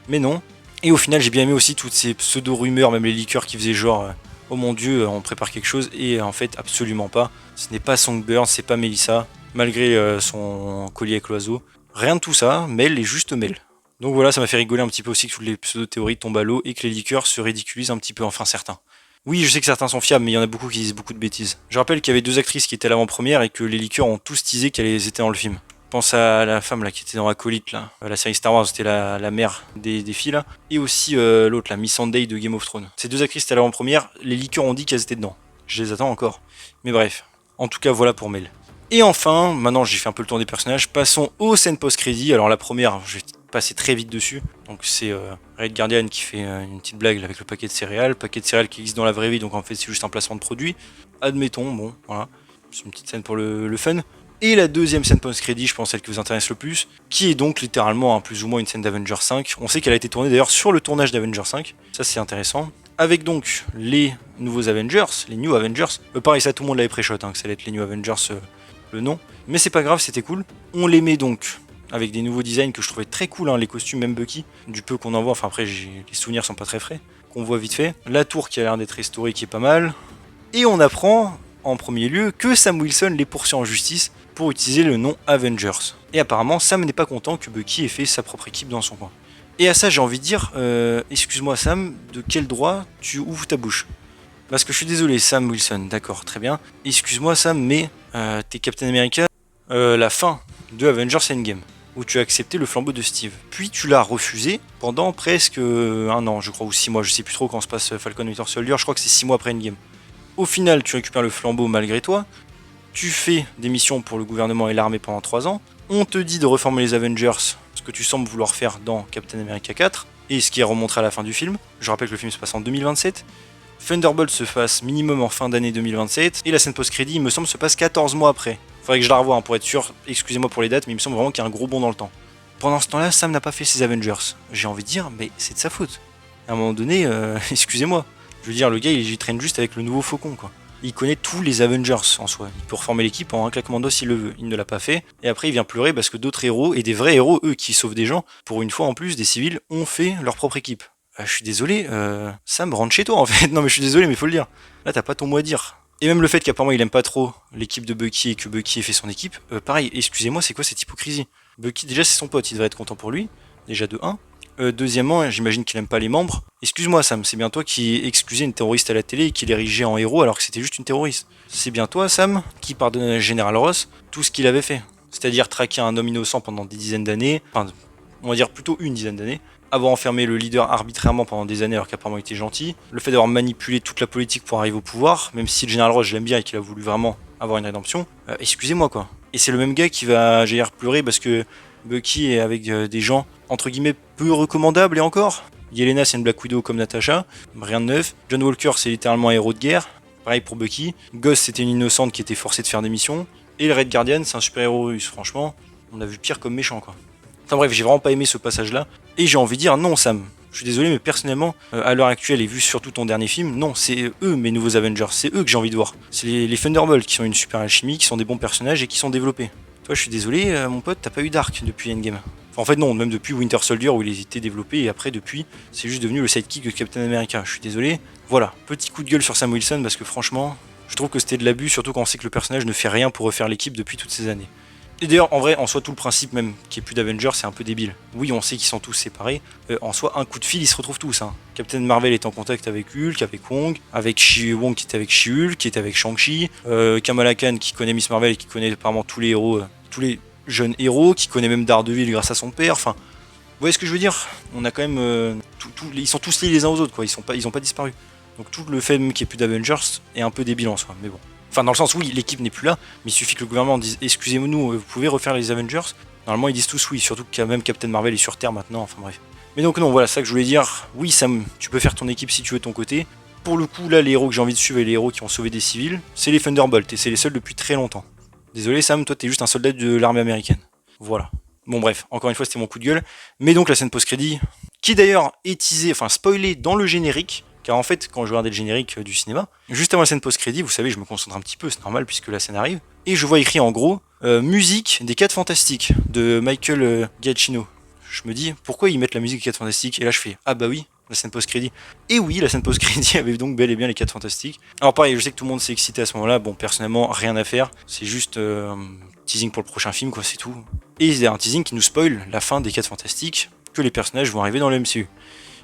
Mais non. Et au final, j'ai bien aimé aussi toutes ces pseudo-rumeurs, même les liqueurs qui faisaient genre oh mon dieu, on prépare quelque chose. Et en fait, absolument pas. Ce n'est pas Songbird, c'est pas Melissa, malgré son collier avec l'oiseau. Rien de tout ça, Mel est juste Mel. Donc voilà, ça m'a fait rigoler un petit peu aussi que toutes les pseudo-théories tombent à l'eau et que les liqueurs se ridiculisent un petit peu, enfin certains. Oui, je sais que certains sont fiables, mais il y en a beaucoup qui disent beaucoup de bêtises. Je rappelle qu'il y avait 2 actrices qui étaient à l'avant-première et que les liqueurs ont tous teasé qu'elles étaient dans le film. Pense à la femme là qui était dans Acolyte là, la série Star Wars, c'était la mère des filles là, et aussi l'autre, la Miss Sunday de Game of Thrones. Ces 2 actrices étaient à l'avant-première, les liqueurs ont dit qu'elles étaient dedans. Je les attends encore. Mais bref, en tout cas voilà pour Mel. Et enfin, maintenant j'ai fait un peu le tour des personnages, passons aux scènes post-crédit. Alors la première, je vais passer très vite dessus. Donc c'est Red Guardian qui fait une petite blague avec le paquet de céréales qui existe dans la vraie vie, donc en fait c'est juste un placement de produit. Admettons, bon, voilà. C'est une petite scène pour le fun. Et la deuxième scène post-crédit, je pense celle qui vous intéresse le plus, qui est donc littéralement plus ou moins une scène d'Avengers 5. On sait qu'elle a été tournée d'ailleurs sur le tournage d'Avengers 5. Ça c'est intéressant. Avec donc les nouveaux Avengers, les New Avengers. Pareil, ça tout le monde l'avait pré-shot, hein, que ça allait être les New Avengers le nom. Mais c'est pas grave, c'était cool. On les met donc avec des nouveaux designs que je trouvais très cool, hein, les costumes, même Bucky, du peu qu'on en voit. Enfin après, les souvenirs sont pas très frais, qu'on voit vite fait. La tour qui a l'air d'être restaurée, qui est pas mal. Et on apprend en premier lieu que Sam Wilson les poursuit en justice pour utiliser le nom Avengers. Et apparemment, Sam n'est pas content que Bucky ait fait sa propre équipe dans son coin. Et à ça, j'ai envie de dire, excuse-moi Sam, de quel droit tu ouvres ta bouche? Parce que je suis désolé, Sam Wilson, d'accord, très bien. Excuse-moi Sam, mais t'es Captain America, la fin de Avengers Endgame, où tu as accepté le flambeau de Steve. Puis tu l'as refusé pendant presque 1 an, je crois, ou 6 mois, je sais plus trop quand se passe Falcon Winter Soldier, je crois que c'est 6 mois après Endgame. Au final, tu récupères le flambeau malgré toi, tu fais des missions pour le gouvernement et l'armée pendant 3 ans, on te dit de reformer les Avengers, ce que tu sembles vouloir faire dans Captain America 4, et ce qui est remontré à la fin du film. Je rappelle que le film se passe en 2027. Thunderbolt se fasse minimum en fin d'année 2027, et la scène post-crédit, il me semble, se passe 14 mois après. Faudrait que je la revoie hein, pour être sûr, excusez-moi pour les dates, mais il me semble vraiment qu'il y a un gros bond dans le temps. Pendant ce temps-là, Sam n'a pas fait ses Avengers. J'ai envie de dire, mais c'est de sa faute. À un moment donné, excusez-moi. Je veux dire, le gars, il traîne juste avec le nouveau Faucon, quoi. Il connaît tous les Avengers en soi. Il peut reformer l'équipe en un claquement de doigts s'il le veut. Il ne l'a pas fait. Et après, il vient pleurer parce que d'autres héros, et des vrais héros, eux, qui sauvent des gens, pour une fois en plus, des civils, ont fait leur propre équipe. Je suis désolé, Sam, rentre chez toi en fait. Non mais je suis désolé, mais faut le dire. Là, t'as pas ton mot à dire. Et même le fait qu'apparemment il aime pas trop l'équipe de Bucky et que Bucky ait fait son équipe, pareil, excusez-moi, c'est quoi cette hypocrisie? Bucky, déjà, c'est son pote, il devrait être content pour lui. Déjà de 1. Deuxièmement, j'imagine qu'il aime pas les membres. Excuse-moi Sam, c'est bien toi qui excusais une terroriste à la télé et qui l'érigeait en héros alors que c'était juste une terroriste. C'est bien toi Sam qui pardonnait à Général Ross tout ce qu'il avait fait. C'est-à-dire traquer un homme innocent pendant des dizaines d'années, enfin on va dire plutôt une dizaine d'années, avoir enfermé le leader arbitrairement pendant des années alors qu'apparemment il était gentil, le fait d'avoir manipulé toute la politique pour arriver au pouvoir, même si le Général Ross je l'aime bien et qu'il a voulu vraiment avoir une rédemption, excusez-moi quoi. Et c'est le même gars qui va, j'allais dire, pleurer parce que Bucky est avec des gens entre guillemets peu recommandables et encore. Yelena c'est une Black Widow comme Natasha, rien de neuf. John Walker c'est littéralement un héros de guerre, pareil pour Bucky. Ghost c'était une innocente qui était forcée de faire des missions. Et le Red Guardian c'est un super héros russe, franchement, on a vu pire comme méchant quoi. Enfin bref, j'ai vraiment pas aimé ce passage là. Et j'ai envie de dire non Sam, je suis désolé mais personnellement, à l'heure actuelle et vu surtout ton dernier film, non c'est eux mes nouveaux Avengers, c'est eux que j'ai envie de voir. C'est les Thunderbolts qui sont une super alchimie, qui sont des bons personnages et qui sont développés. Toi je suis désolé mon pote, t'as pas eu d'arc depuis Endgame. Enfin, en fait non, même depuis Winter Soldier où il était développé et après depuis, c'est juste devenu le sidekick de Captain America. Je suis désolé. Voilà, petit coup de gueule sur Sam Wilson parce que franchement, je trouve que c'était de l'abus, surtout quand on sait que le personnage ne fait rien pour refaire l'équipe depuis toutes ces années. Et d'ailleurs, en vrai, en soi, tout le principe même qu'il n'y ait plus d'Avengers, c'est un peu débile. Oui, on sait qu'ils sont tous séparés. En soi, un coup de fil, ils se retrouvent tous. Hein. Captain Marvel est en contact avec Hulk, avec Wong, avec Wong qui est avec She-Hulk, qui est avec Shang-Chi, Kamala Khan qui connaît Miss Marvel et qui connaît apparemment tous les héros, tous les jeunes héros, qui connaît même Daredevil grâce à son père. Enfin, vous voyez ce que je veux dire? On a quand même, ils sont tous liés les uns aux autres, quoi. Ils ont pas disparu. Donc tout le fait même qu'il n'y ait plus d'Avengers est un peu débile en soi, mais bon. Enfin, dans le sens, oui, l'équipe n'est plus là, mais il suffit que le gouvernement dise excusez-nous, vous pouvez refaire les Avengers. Normalement, ils disent tous oui, surtout que même Captain Marvel est sur Terre maintenant, enfin bref. Mais donc, non, voilà, ça que je voulais dire. Oui, Sam, tu peux faire ton équipe si tu veux de ton côté, Pour le coup, là, les héros que j'ai envie de suivre et les héros qui ont sauvé des civils, c'est les Thunderbolts, et c'est les seuls depuis très longtemps. Désolé Sam, toi t'es juste un soldat de l'armée américaine. Voilà. Bon bref, encore une fois c'était mon coup de gueule. Mais donc la scène post-crédit, qui d'ailleurs est teasée, enfin spoilée dans le générique, car en fait quand je regardais le générique du cinéma, juste avant la scène post-crédit, vous savez je me concentre un petit peu, c'est normal puisque la scène arrive, et je vois écrit en gros, musique des 4 Fantastiques de Michael Giacchino. Je me dis, pourquoi ils mettent la musique des 4 Fantastiques? Et là je fais, ah bah oui, la scène post-crédit. Et oui, la scène post-crédit avait donc bel et bien les 4 Fantastiques. Alors pareil, je sais que tout le monde s'est excité à ce moment-là, bon personnellement rien à faire, c'est juste teasing pour le prochain film quoi, c'est tout. Et il y a un teasing qui nous spoil la fin des 4 Fantastiques, que les personnages vont arriver dans le MCU.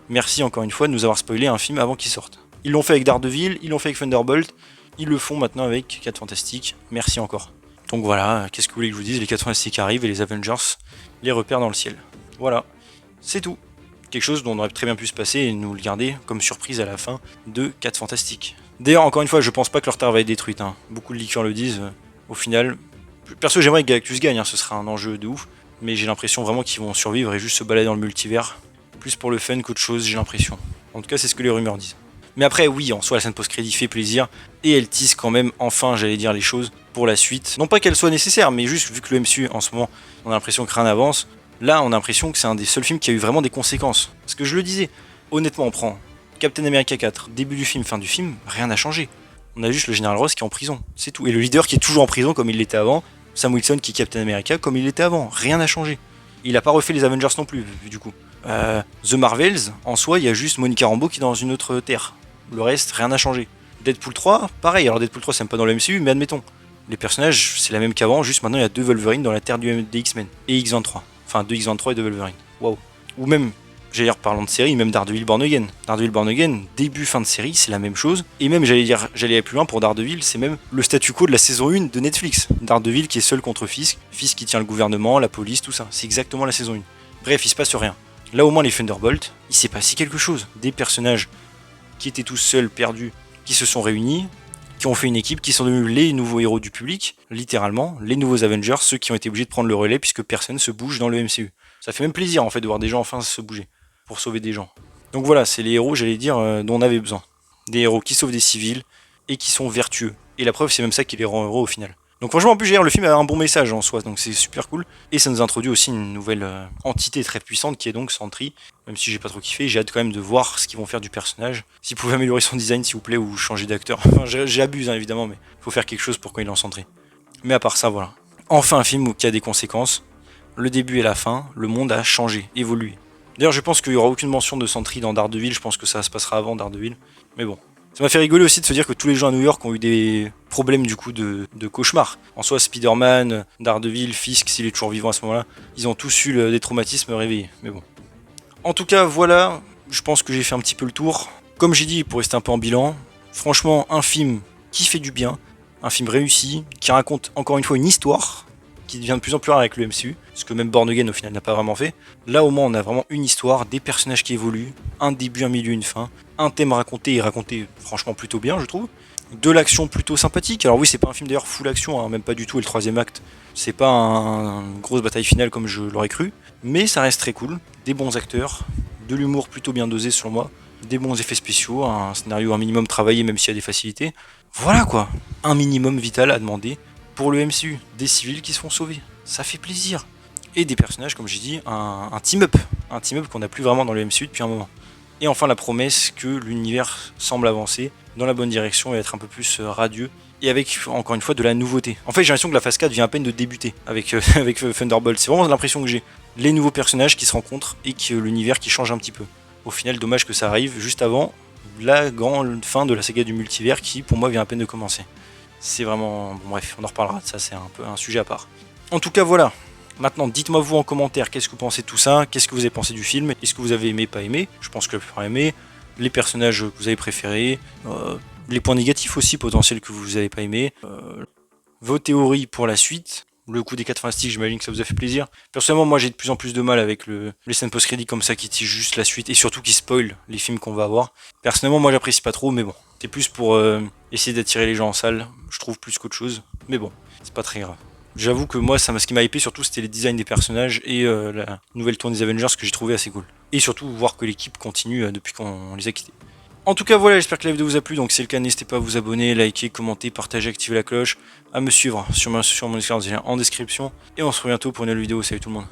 Merci encore une fois de nous avoir spoilé un film avant qu'il sorte. Ils l'ont fait avec Daredevil, ils l'ont fait avec Thunderbolt, ils le font maintenant avec 4 Fantastiques, merci encore. Donc voilà, qu'est-ce que vous voulez que je vous dise, les 4 Fantastiques arrivent et les Avengers les repèrent dans le ciel. Voilà, c'est tout. Quelque chose dont on aurait très bien pu se passer et nous le garder comme surprise à la fin de 4 Fantastiques. D'ailleurs, encore une fois, je pense pas que leur Terre va être détruite. Hein. Beaucoup de leakers le disent. Au final, perso, j'aimerais que Galactus gagne, hein, ce sera un enjeu de ouf. Mais j'ai l'impression vraiment qu'ils vont survivre et juste se balader dans le multivers. Plus pour le fun qu'autre chose, j'ai l'impression. En tout cas, c'est ce que les rumeurs disent. Mais après, oui, en soi, la scène post-crédit fait plaisir. Et elle tease quand même, enfin, j'allais dire les choses pour la suite. Non pas qu'elle soit nécessaire, mais juste vu que le MCU, en ce moment, on a l'impression que rien n'avance. Là, on a l'impression que c'est un des seuls films qui a eu vraiment des conséquences. Parce que je le disais, honnêtement, on prend Captain America 4, début du film, fin du film, rien n'a changé. On a juste le général Ross qui est en prison, c'est tout. Et le leader qui est toujours en prison comme il l'était avant, Sam Wilson qui est Captain America comme il l'était avant, rien n'a changé. Il n'a pas refait les Avengers non plus, du coup. The Marvels, en soi, il y a juste Monica Rambeau qui est dans une autre terre. Le reste, rien n'a changé. Deadpool 3, pareil, alors Deadpool 3 c'est même pas dans le MCU, mais admettons. Les personnages, c'est la même qu'avant, juste maintenant il y a 2 Wolverine dans la terre des X-Men. Et X23. Enfin, 2 X23 et 2 Wolverine. Waouh. Ou même, j'allais dire parlant de série, même Daredevil Born Again. Daredevil Born Again, début, fin de série, c'est la même chose. Et même, j'allais aller plus loin pour Daredevil, c'est même le statu quo de la saison 1 de Netflix. Daredevil qui est seul contre Fisk, Fisk qui tient le gouvernement, la police, tout ça. C'est exactement la saison 1. Bref, il se passe rien. Là au moins les Thunderbolts, il s'est passé quelque chose. Des personnages qui étaient tous seuls, perdus, qui se sont réunis, qui ont fait une équipe, qui sont devenus les nouveaux héros du public, littéralement, les nouveaux Avengers, ceux qui ont été obligés de prendre le relais puisque personne se bouge dans le MCU. Ça fait même plaisir en fait de voir des gens enfin se bouger pour sauver des gens. Donc voilà, c'est les héros, j'allais dire, dont on avait besoin. Des héros qui sauvent des civils et qui sont vertueux. Et la preuve, c'est même ça qui les rend heureux au final. Donc franchement, en plus, le film a un bon message en soi, donc c'est super cool. Et ça nous introduit aussi une nouvelle entité très puissante qui est donc Sentry. Même si j'ai pas trop kiffé, j'ai hâte quand même de voir ce qu'ils vont faire du personnage. S'ils pouvaient améliorer son design, s'il vous plaît, ou changer d'acteur. Enfin, j'abuse, hein, évidemment, mais faut faire quelque chose pour quand il est en Sentry. Mais à part ça, voilà. Enfin un film qui a des conséquences. Le début et la fin, le monde a changé, évolué. D'ailleurs, je pense qu'il n'y aura aucune mention de Sentry dans Daredevil, je pense que ça se passera avant Daredevil. Mais bon. Ça m'a fait rigoler aussi de se dire que tous les gens à New York ont eu des problèmes du coup de cauchemar. En soi, Spider-Man, Daredevil, Fisk, s'il est toujours vivant à ce moment-là, ils ont tous eu des traumatismes réveillés. Mais bon. En tout cas, voilà, je pense que j'ai fait un petit peu le tour. Comme j'ai dit, pour rester un peu en bilan, franchement, un film qui fait du bien, un film réussi, qui raconte encore une fois une histoire, qui devient de plus en plus rare avec le MCU, ce que même Born Again au final n'a pas vraiment fait. Là au moins on a vraiment une histoire, des personnages qui évoluent, un début, un milieu, une fin, un thème raconté et raconté franchement plutôt bien je trouve, de l'action plutôt sympathique. Alors oui, c'est pas un film d'ailleurs full action, hein, même pas du tout, et le troisième acte c'est pas une grosse bataille finale comme je l'aurais cru, mais ça reste très cool, des bons acteurs, de l'humour plutôt bien dosé selon moi, des bons effets spéciaux, un scénario un minimum travaillé même s'il y a des facilités. Voilà quoi, un minimum vital à demander pour le MCU, des civils qui se font sauver, ça fait plaisir. Et des personnages, comme j'ai dit, un team-up qu'on n'a plus vraiment dans le MCU depuis un moment. Et enfin la promesse que l'univers semble avancer dans la bonne direction et être un peu plus radieux, et avec encore une fois de la nouveauté. En fait j'ai l'impression que la phase 4 vient à peine de débuter avec Thunderbolt, c'est vraiment l'impression que j'ai. Les nouveaux personnages qui se rencontrent et que l'univers qui change un petit peu. Au final, dommage que ça arrive juste avant la grande fin de la saga du multivers qui pour moi vient à peine de commencer. C'est vraiment... Bon bref, on en reparlera de ça, c'est un peu un sujet à part. En tout cas, voilà. Maintenant, dites-moi vous en commentaire, qu'est-ce que vous pensez de tout ça? Qu'est-ce que vous avez pensé du film? Est-ce que vous avez aimé, pas aimé? Je pense que vous avez aimé. Les personnages que vous avez préférés. Les points négatifs aussi, potentiels que vous n'avez pas aimé. Vos théories pour la suite. Le coup des 4 fantastiques, j'imagine que ça vous a fait plaisir. Personnellement, moi j'ai de plus en plus de mal avec les scènes post-crédit comme ça qui tirent juste la suite et surtout qui spoilent les films qu'on va avoir. Personnellement, moi j'apprécie pas trop, mais bon. C'est plus pour essayer d'attirer les gens en salle, je trouve plus qu'autre chose. Mais bon, c'est pas très grave. J'avoue que moi, ce qui m'a hypé surtout, c'était les designs des personnages et la nouvelle tournée des Avengers que j'ai trouvé assez cool. Et surtout, voir que l'équipe continue depuis qu'on les a quittés. En tout cas voilà, j'espère que la vidéo vous a plu, donc si c'est le cas n'hésitez pas à vous abonner, liker, commenter, partager, activer la cloche, à me suivre sur mon Discord en description, et on se retrouve bientôt pour une nouvelle vidéo, salut tout le monde.